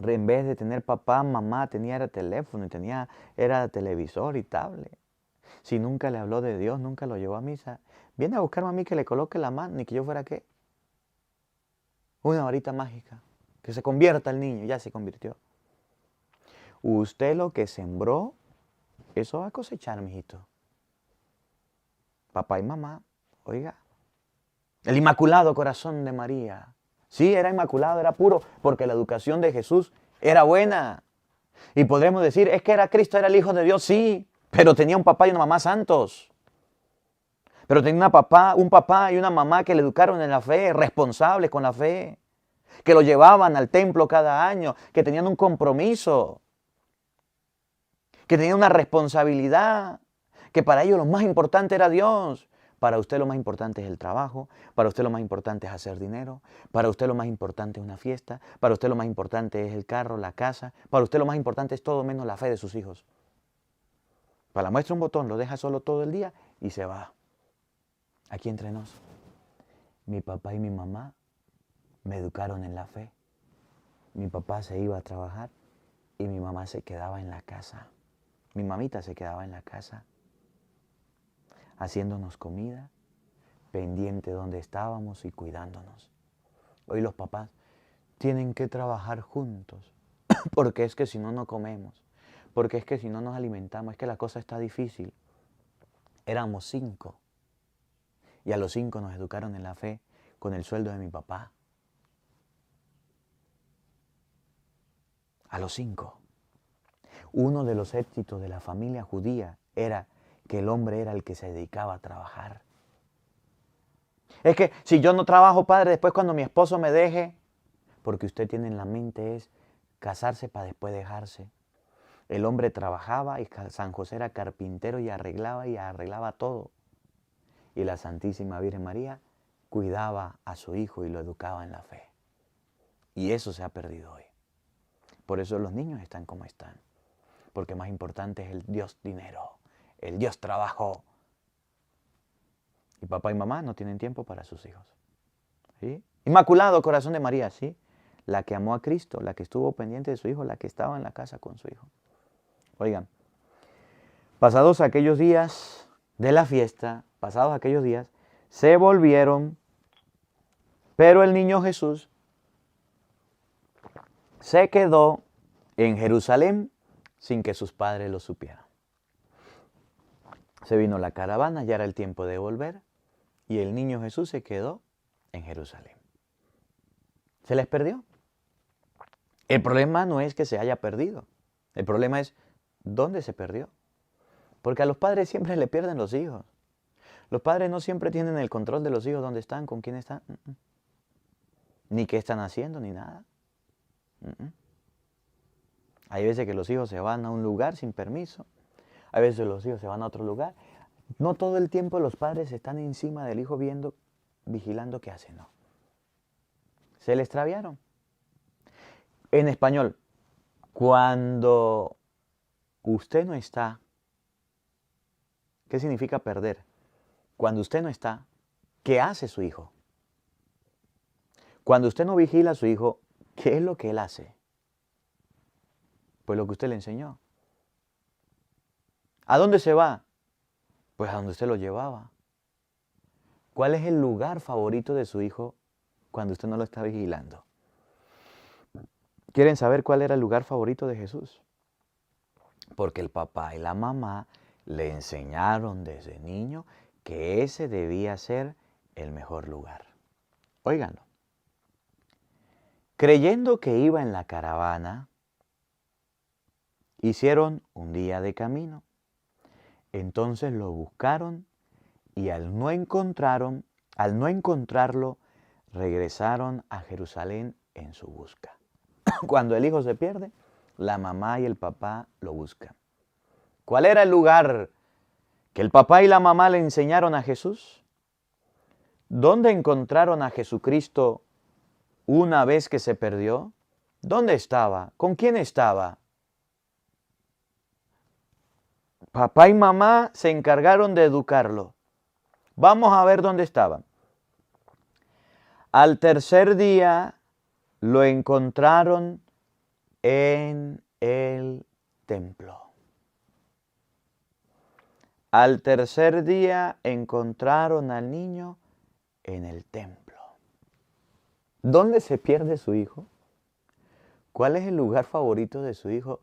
en vez de tener papá, mamá, tenía era teléfono y era televisor y tablet. Si nunca le habló de Dios, nunca lo llevó a misa, viene a buscarme a mí que le coloque la mano, ni que yo fuera qué. Una varita mágica, que se convierta el niño, ya se convirtió. Usted lo que sembró, eso va a cosechar, mijito. Papá y mamá, oiga. El Inmaculado Corazón de María. Sí, era inmaculado, era puro, porque la educación de Jesús era buena. Y podremos decir, es que era Cristo, era el Hijo de Dios, sí, pero tenía un papá y una mamá santos. Pero tenía un papá y una mamá que le educaron en la fe, responsables con la fe, que lo llevaban al templo cada año, que tenían un compromiso, que tenían una responsabilidad, que para ellos lo más importante era Dios. Para usted lo más importante es el trabajo, para usted lo más importante es hacer dinero, para usted lo más importante es una fiesta, para usted lo más importante es el carro, la casa, para usted lo más importante es todo menos la fe de sus hijos. Para la muestra un botón, lo deja solo todo el día y se va. Aquí entre nos, mi papá y mi mamá me educaron en la fe. Mi papá se iba a trabajar y mi mamá se quedaba en la casa. Mi mamita se quedaba en la casa, haciéndonos comida, pendiente de dónde estábamos y cuidándonos. Hoy los papás tienen que trabajar juntos, porque es que si no, no comemos, porque es que si no nos alimentamos, es que la cosa está difícil. Éramos 5 y a los 5 nos educaron en la fe con el sueldo de mi papá. A los 5. Uno de los éxitos de la familia judía era que el hombre era el que se dedicaba a trabajar. Es que si yo no trabajo, padre, después cuando mi esposo me deje, porque usted tiene en la mente es casarse para después dejarse. El hombre trabajaba y San José era carpintero y arreglaba todo. Y la Santísima Virgen María cuidaba a su hijo y lo educaba en la fe. Y eso se ha perdido hoy. Por eso los niños están como están. Porque más importante es el Dios dinero, el Dios trabajo. Y papá y mamá no tienen tiempo para sus hijos. ¿Sí? Inmaculado Corazón de María, ¿sí? La que amó a Cristo, la que estuvo pendiente de su hijo, la que estaba en la casa con su hijo. Oigan, pasados aquellos días de la fiesta, pasados aquellos días, se volvieron, pero el niño Jesús se quedó en Jerusalén sin que sus padres lo supieran. Se vino la caravana, ya era el tiempo de volver, y el niño Jesús se quedó en Jerusalén. ¿Se les perdió? El problema no es que se haya perdido. El problema es dónde se perdió. Porque a los padres siempre le pierden los hijos. Los padres no siempre tienen el control de los hijos, dónde están, con quién están, ni qué están haciendo, ni nada. Hay veces que los hijos se van a un lugar sin permiso. Hay veces los hijos se van a otro lugar. No todo el tiempo los padres están encima del hijo viendo, vigilando qué hace, no. Se le extraviaron. En español, cuando usted no está, ¿qué significa perder? Cuando usted no está, ¿qué hace su hijo? Cuando usted no vigila a su hijo, ¿qué es lo que él hace? Pues lo que usted le enseñó. ¿A dónde se va? Pues a donde usted lo llevaba. ¿Cuál es el lugar favorito de su hijo cuando usted no lo está vigilando? ¿Quieren saber cuál era el lugar favorito de Jesús? Porque el papá y la mamá le enseñaron desde niño que ese debía ser el mejor lugar. Óiganlo. Creyendo que iba en la caravana, hicieron un día de camino. Entonces lo buscaron y al no encontrarlo, regresaron a Jerusalén en su busca. Cuando el hijo se pierde, la mamá y el papá lo buscan. ¿Cuál era el lugar que el papá y la mamá le enseñaron a Jesús? ¿Dónde encontraron a Jesucristo una vez que se perdió? ¿Dónde estaba? ¿Con quién estaba? Papá y mamá se encargaron de educarlo. Vamos a ver dónde estaba. Al tercer día lo encontraron en el templo. Al tercer día encontraron al niño en el templo. ¿Dónde se pierde su hijo? ¿Cuál es el lugar favorito de su hijo?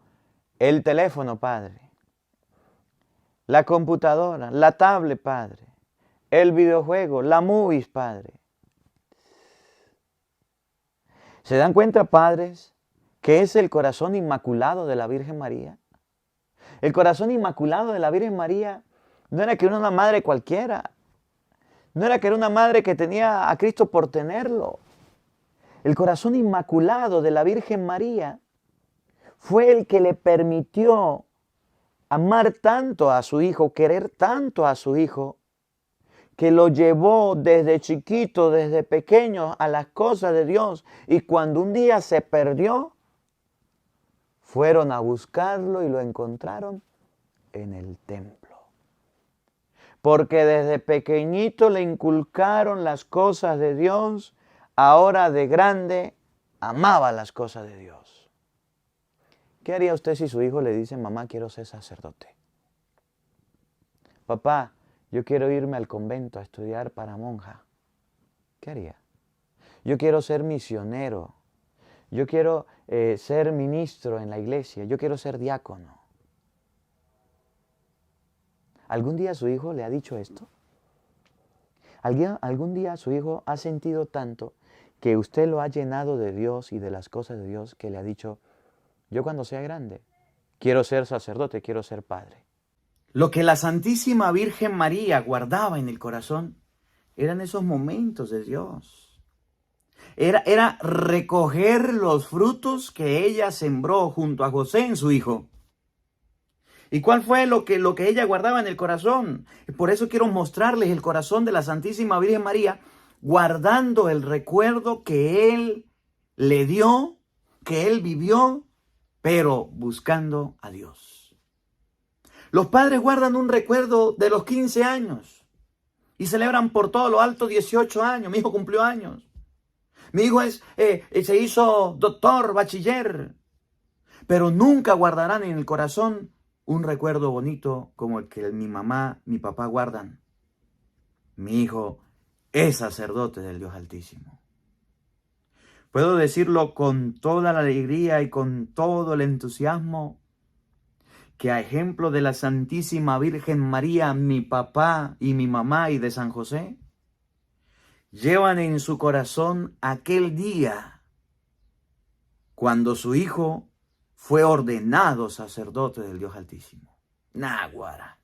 El teléfono, padre. La computadora, la tablet, padre. El videojuego, la movies, padre. ¿Se dan cuenta, padres, que es el corazón inmaculado de la Virgen María? El corazón inmaculado de la Virgen María no era que era una madre cualquiera. No era que era una madre que tenía a Cristo por tenerlo. El corazón inmaculado de la Virgen María fue el que le permitió amar tanto a su hijo, querer tanto a su hijo, que lo llevó desde chiquito, desde pequeño a las cosas de Dios. Y cuando un día se perdió, fueron a buscarlo y lo encontraron en el templo. Porque desde pequeñito le inculcaron las cosas de Dios, ahora de grande amaba las cosas de Dios. ¿Qué haría usted si su hijo le dice, mamá, quiero ser sacerdote? Papá, yo quiero irme al convento a estudiar para monja. ¿Qué haría? Yo quiero ser misionero. Yo quiero ser ministro en la iglesia. Yo quiero ser diácono. ¿Algún día su hijo le ha dicho esto? ¿Algún día su hijo ha sentido tanto que usted lo ha llenado de Dios y de las cosas de Dios que le ha dicho, yo cuando sea grande quiero ser sacerdote, quiero ser padre? Lo que la Santísima Virgen María guardaba en el corazón eran esos momentos de Dios. Era recoger los frutos que ella sembró junto a José en su hijo. ¿Y cuál fue lo que ella guardaba en el corazón? Por eso quiero mostrarles el corazón de la Santísima Virgen María, guardando el recuerdo que Él le dio, que Él vivió, pero buscando a Dios. Los padres guardan un recuerdo de los 15 años y celebran por todo lo alto 18 años. Mi hijo cumplió años. Mi hijo se hizo doctor, bachiller. Pero nunca guardarán en el corazón un recuerdo bonito como el que mi mamá, mi papá guardan. Mi hijo es sacerdote del Dios Altísimo. Puedo decirlo con toda la alegría y con todo el entusiasmo que a ejemplo de la Santísima Virgen María, mi papá y mi mamá y de San José, llevan en su corazón aquel día cuando su hijo fue ordenado sacerdote del Dios Altísimo. Náguara.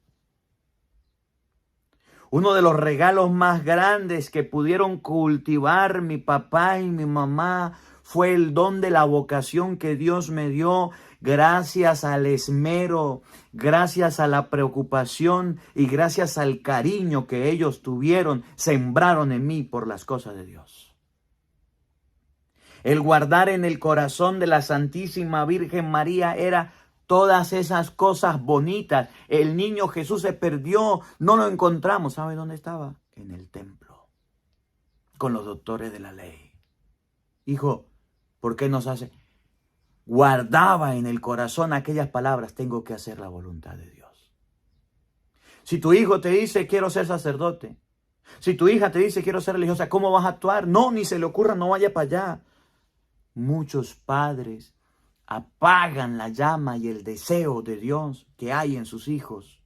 Uno de los regalos más grandes que pudieron cultivar mi papá y mi mamá fue el don de la vocación que Dios me dio gracias al esmero, gracias a la preocupación y gracias al cariño que ellos tuvieron, sembraron en mí por las cosas de Dios. El guardar en el corazón de la Santísima Virgen María era todas esas cosas bonitas. El niño Jesús se perdió, no lo encontramos. ¿Sabe dónde estaba? En el templo, con los doctores de la ley. Hijo, ¿por qué nos hace? Guardaba en el corazón aquellas palabras, tengo que hacer la voluntad de Dios. Si tu hijo te dice, quiero ser sacerdote, si tu hija te dice, quiero ser religiosa, ¿cómo vas a actuar? No, ni se le ocurra, no vaya para allá. Muchos padres apagan la llama y el deseo de Dios que hay en sus hijos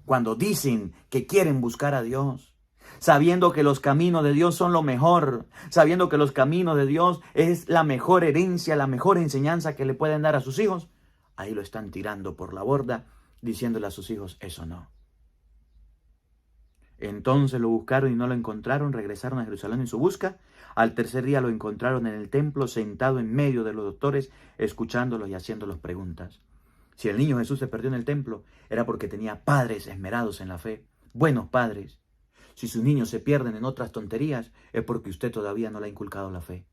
cuando dicen que quieren buscar a Dios, sabiendo que los caminos de Dios son lo mejor, sabiendo que los caminos de Dios es la mejor herencia, la mejor enseñanza que le pueden dar a sus hijos. Ahí lo están tirando por la borda, diciéndole a sus hijos, eso no. Entonces lo buscaron y no lo encontraron, regresaron a Jerusalén en su busca. Al tercer día lo encontraron en el templo, sentado en medio de los doctores, escuchándolos y haciéndolos preguntas. Si el niño Jesús se perdió en el templo, era porque tenía padres esmerados en la fe, buenos padres. Si sus niños se pierden en otras tonterías, es porque usted todavía no le ha inculcado la fe.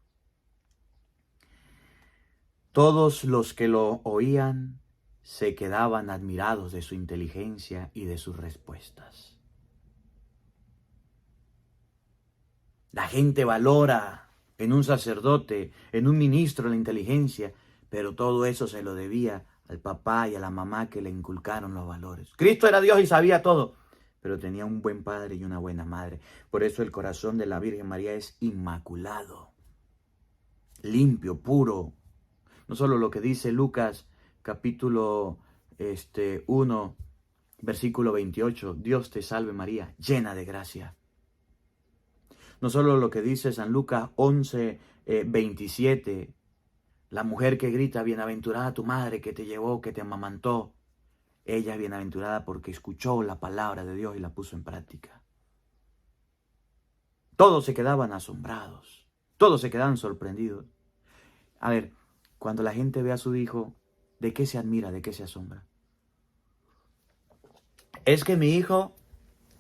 Todos los que lo oían se quedaban admirados de su inteligencia y de sus respuestas. La gente valora en un sacerdote, en un ministro la inteligencia, pero todo eso se lo debía al papá y a la mamá que le inculcaron los valores. Cristo era Dios y sabía todo, pero tenía un buen padre y una buena madre. Por eso el corazón de la Virgen María es inmaculado, limpio, puro. No solo lo que dice Lucas capítulo 1, versículo 28, Dios te salve María, llena de gracia. No solo lo que dice San Lucas 11, 27, la mujer que grita, bienaventurada tu madre que te llevó, que te amamantó. Ella es bienaventurada porque escuchó la palabra de Dios y la puso en práctica. Todos se quedaban asombrados, todos se quedaban sorprendidos. A ver, cuando la gente ve a su hijo, ¿de qué se admira, de qué se asombra? Es que mi hijo,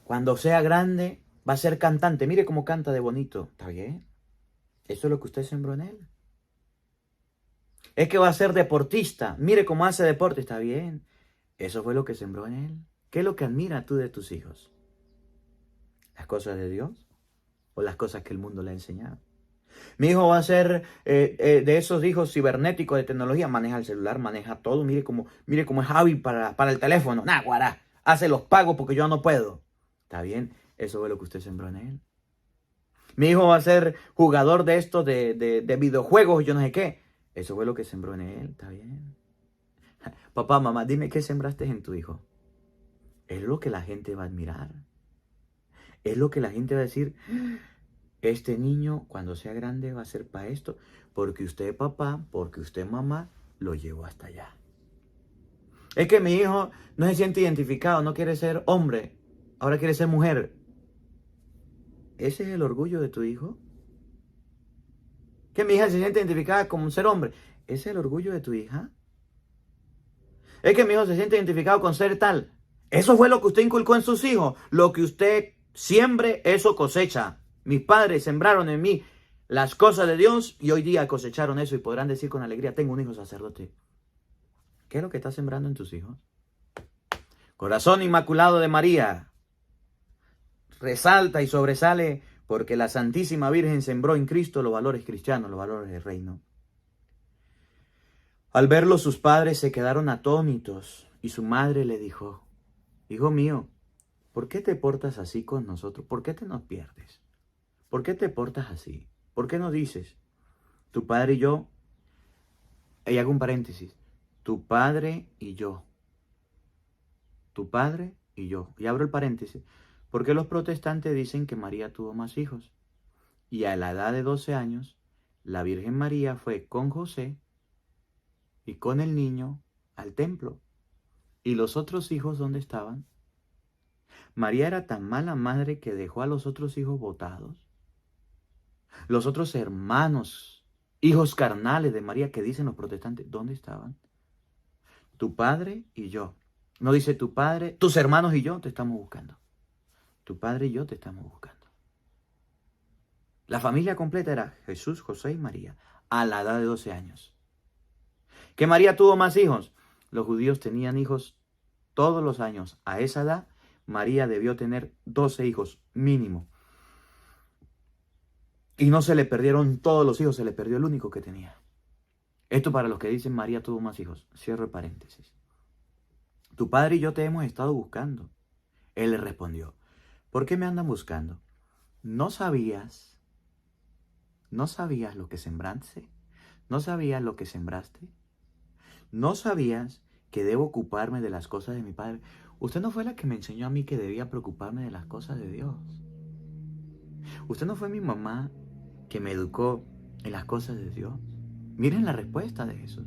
cuando sea grande, va a ser cantante. Mire cómo canta de bonito. ¿Está bien? Eso es lo que usted sembró en él. Es que va a ser deportista. Mire cómo hace deporte. Está bien. Eso fue lo que sembró en él. ¿Qué es lo que admira tú de tus hijos? ¿Las cosas de Dios o las cosas que el mundo le ha enseñado? Mi hijo va a ser de esos hijos cibernéticos de tecnología. Maneja el celular, maneja todo. Mire cómo es hábil para el teléfono. Nah, guará. Hace los pagos porque yo no puedo. Está bien. Eso fue lo que usted sembró en él. Mi hijo va a ser jugador de estos de videojuegos, yo no sé qué. Eso fue lo que sembró en él, está bien. Papá, mamá, dime qué sembraste en tu hijo. Es lo que la gente va a admirar. Es lo que la gente va a decir. Este niño, cuando sea grande, va a ser para esto. Porque usted, papá, porque usted, mamá, lo llevó hasta allá. Es que mi hijo no se siente identificado, no quiere ser hombre, ahora quiere ser mujer. ¿Ese es el orgullo de tu hijo? Que mi hija se siente identificada como un ser hombre. ¿Ese es el orgullo de tu hija? Es que mi hijo se siente identificado con ser tal. Eso fue lo que usted inculcó en sus hijos. Lo que usted siembre, eso cosecha. Mis padres sembraron en mí las cosas de Dios y hoy día cosecharon eso y podrán decir con alegría, tengo un hijo sacerdote. ¿Qué es lo que está sembrando en tus hijos? Corazón Inmaculado de María resalta y sobresale porque la Santísima Virgen sembró en Cristo los valores cristianos, los valores del reino. Al verlo sus padres se quedaron atónitos y su madre le dijo, hijo mío, ¿por qué te portas así con nosotros? ¿Por qué te nos pierdes? ¿Por qué te portas así? ¿Por qué no dices, tu padre y yo, y hago un paréntesis, tu padre y yo, tu padre y yo, y abro el paréntesis, porque los protestantes dicen que María tuvo más hijos, y a la edad de 12 años, la Virgen María fue con José y con el niño al templo. ¿Y los otros hijos dónde estaban? María era tan mala madre que dejó a los otros hijos botados. Los otros hermanos, hijos carnales de María que dicen los protestantes, ¿dónde estaban? Tu padre y yo. No dice tu padre, tus hermanos y yo te estamos buscando. Tu padre y yo te estamos buscando. La familia completa era Jesús, José y María, a la edad de 12 años. ¿Que María tuvo más hijos? Los judíos tenían hijos todos los años. A esa edad, María debió tener 12 hijos mínimo. Y no se le perdieron todos los hijos, se le perdió el único que tenía. Esto para los que dicen María tuvo más hijos. Cierro el paréntesis. Tu padre y yo te hemos estado buscando. Él le respondió, ¿por qué me andan buscando? ¿No sabías lo que sembraste? ¿No sabías lo que sembraste? ¿No sabías que debo ocuparme de las cosas de mi padre? Usted no fue la que me enseñó a mí que debía preocuparme de las cosas de Dios. Usted no fue mi mamá que me educó en las cosas de Dios. Miren la respuesta de Jesús.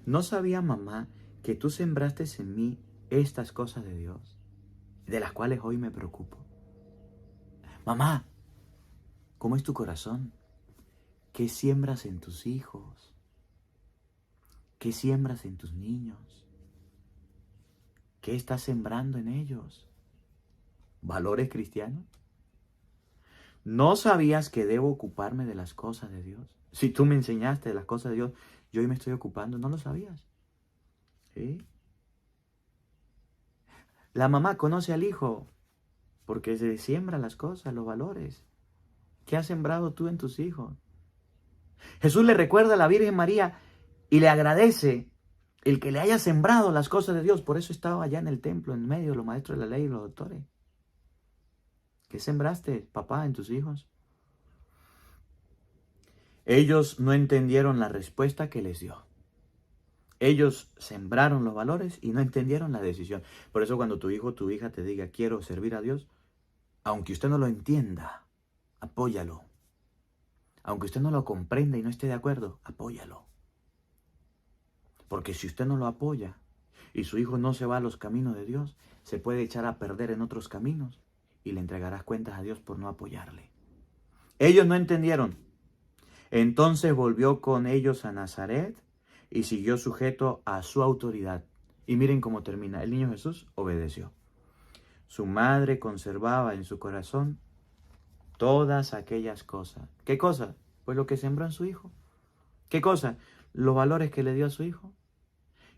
¿No sabía, mamá, que tú sembraste en mí estas cosas de Dios, de las cuales hoy me preocupo? Mamá, ¿cómo es tu corazón? ¿Qué siembras en tus hijos? ¿Qué siembras en tus niños? ¿Qué estás sembrando en ellos? ¿Valores cristianos? ¿No sabías que debo ocuparme de las cosas de Dios? Si tú me enseñaste de las cosas de Dios, yo hoy me estoy ocupando, ¿no lo sabías? ¿Sí? La mamá conoce al hijo porque se siembra las cosas, los valores. ¿Qué has sembrado tú en tus hijos? Jesús le recuerda a la Virgen María y le agradece el que le haya sembrado las cosas de Dios. Por eso estaba allá en el templo, en medio de los maestros de la ley y los doctores. ¿Qué sembraste, papá, en tus hijos? Ellos no entendieron la respuesta que les dio. Ellos sembraron los valores y no entendieron la decisión. Por eso cuando tu hijo o tu hija te diga, quiero servir a Dios, aunque usted no lo entienda, apóyalo. Aunque usted no lo comprenda y no esté de acuerdo, apóyalo. Porque si usted no lo apoya y su hijo no se va a los caminos de Dios, se puede echar a perder en otros caminos y le entregarás cuentas a Dios por no apoyarle. Ellos no entendieron. Entonces volvió con ellos a Nazaret y siguió sujeto a su autoridad. Y miren cómo termina. El niño Jesús obedeció. Su madre conservaba en su corazón todas aquellas cosas. ¿Qué cosas? Pues lo que sembró en su hijo. ¿Qué cosas? Los valores que le dio a su hijo.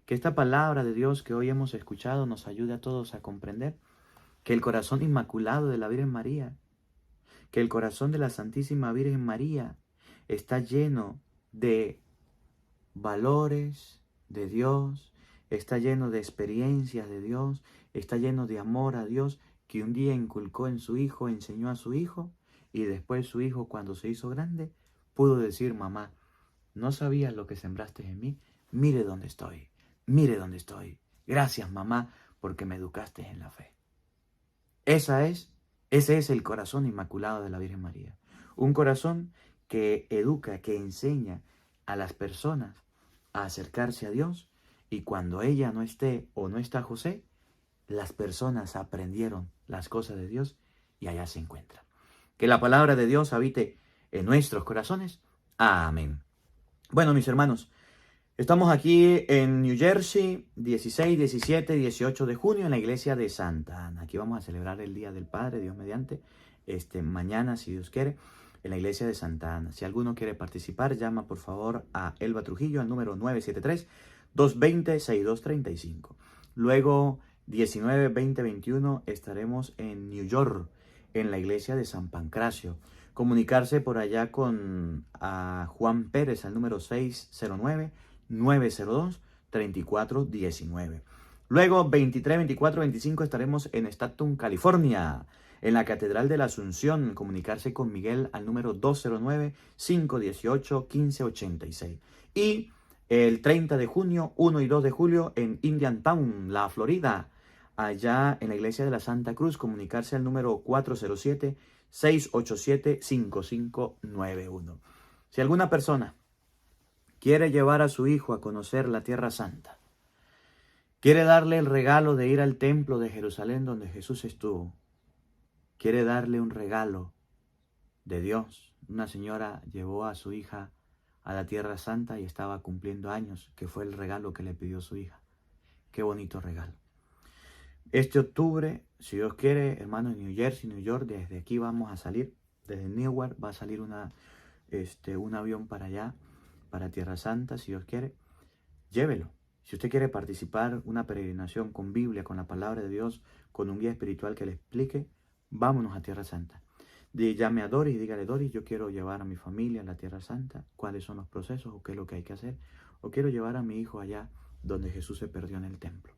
Que esta palabra de Dios que hoy hemos escuchado nos ayude a todos a comprender que el corazón inmaculado de la Virgen María, que el corazón de la Santísima Virgen María está lleno de valores de Dios, está lleno de experiencias de Dios, está lleno de amor a Dios que un día inculcó en su hijo, enseñó a su hijo y después su hijo cuando se hizo grande pudo decir, mamá, no sabías lo que sembraste en mí, mire dónde estoy, mire dónde estoy. Gracias mamá porque me educaste en la fe. Ese es el corazón inmaculado de la Virgen María. Un corazón que educa, que enseña a las personas a acercarse a Dios y cuando ella no esté o no está José, las personas aprendieron las cosas de Dios y allá se encuentran. Que la palabra de Dios habite en nuestros corazones. Amén. Bueno, mis hermanos, estamos aquí en New Jersey, 16, 17, 18 de junio, en la iglesia de Santa Ana. Aquí vamos a celebrar el Día del Padre, Dios mediante, mañana, si Dios quiere, en la iglesia de Santa Ana. Si alguno quiere participar, llama por favor a Elba Trujillo al número 973-220-6235. Luego, 19, 20, 21, estaremos en New York, en la iglesia de San Pancracio. Comunicarse por allá con Juan Pérez al número 609-902-3419. Luego, 23, 24, 25 estaremos en Stockton, California, en la Catedral de la Asunción. Comunicarse con Miguel al número 209-518-1586. Y el 30 de junio, 1 y 2 de julio en Indiantown, la Florida, allá en la Iglesia de la Santa Cruz. Comunicarse al número 407-687-5591. Si alguna persona quiere llevar a su hijo a conocer la Tierra Santa, quiere darle el regalo de ir al templo de Jerusalén donde Jesús estuvo, quiere darle un regalo de Dios. Una señora llevó a su hija a la Tierra Santa y estaba cumpliendo años, que fue el regalo que le pidió su hija. Qué bonito regalo. Este octubre, si Dios quiere, hermanos, en New Jersey, New York, desde aquí vamos a salir, desde Newark va a salir un avión para allá, para Tierra Santa, si Dios quiere, llévelo. Si usted quiere participar, una peregrinación con Biblia, con la palabra de Dios, con un guía espiritual que le explique, vámonos a Tierra Santa. Llame a Doris y dígale, Doris, yo quiero llevar a mi familia a la Tierra Santa, cuáles son los procesos o qué es lo que hay que hacer, o quiero llevar a mi hijo allá donde Jesús se perdió en el templo.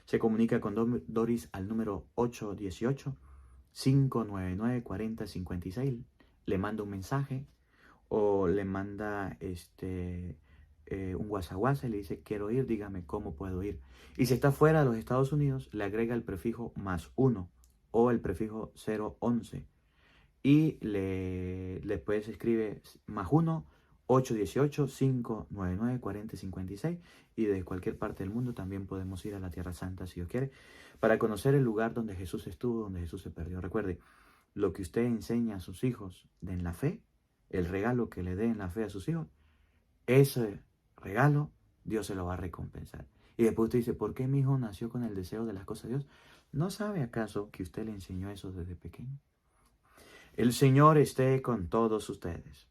Se comunica con Doris al número 818-599-4056, le manda un mensaje o le manda un WhatsApp y le dice, quiero ir, dígame cómo puedo ir. Y si está fuera de los Estados Unidos, le agrega el prefijo +1 o el prefijo 011. Y después escribe +1, 818-599-4056. Y de cualquier parte del mundo también podemos ir a la Tierra Santa, si Dios quiere, para conocer el lugar donde Jesús estuvo, donde Jesús se perdió. Recuerde, lo que usted enseña a sus hijos en la fe, el regalo que le dé en la fe a sus hijos, ese regalo Dios se lo va a recompensar. Y después usted dice, ¿por qué mi hijo nació con el deseo de las cosas de Dios? ¿No sabe acaso que usted le enseñó eso desde pequeño? El Señor esté con todos ustedes.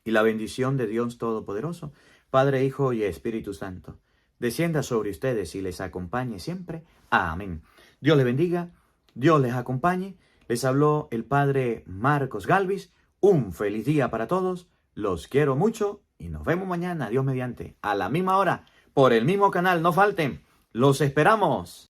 Y la bendición de Dios Todopoderoso, Padre, Hijo y Espíritu Santo, descienda sobre ustedes y les acompañe siempre. Amén. Dios les bendiga, Dios les acompañe. Les habló el Padre Marcos Galvis. Un feliz día para todos. Los quiero mucho y nos vemos mañana, Dios mediante, a la misma hora, por el mismo canal. No falten. Los esperamos.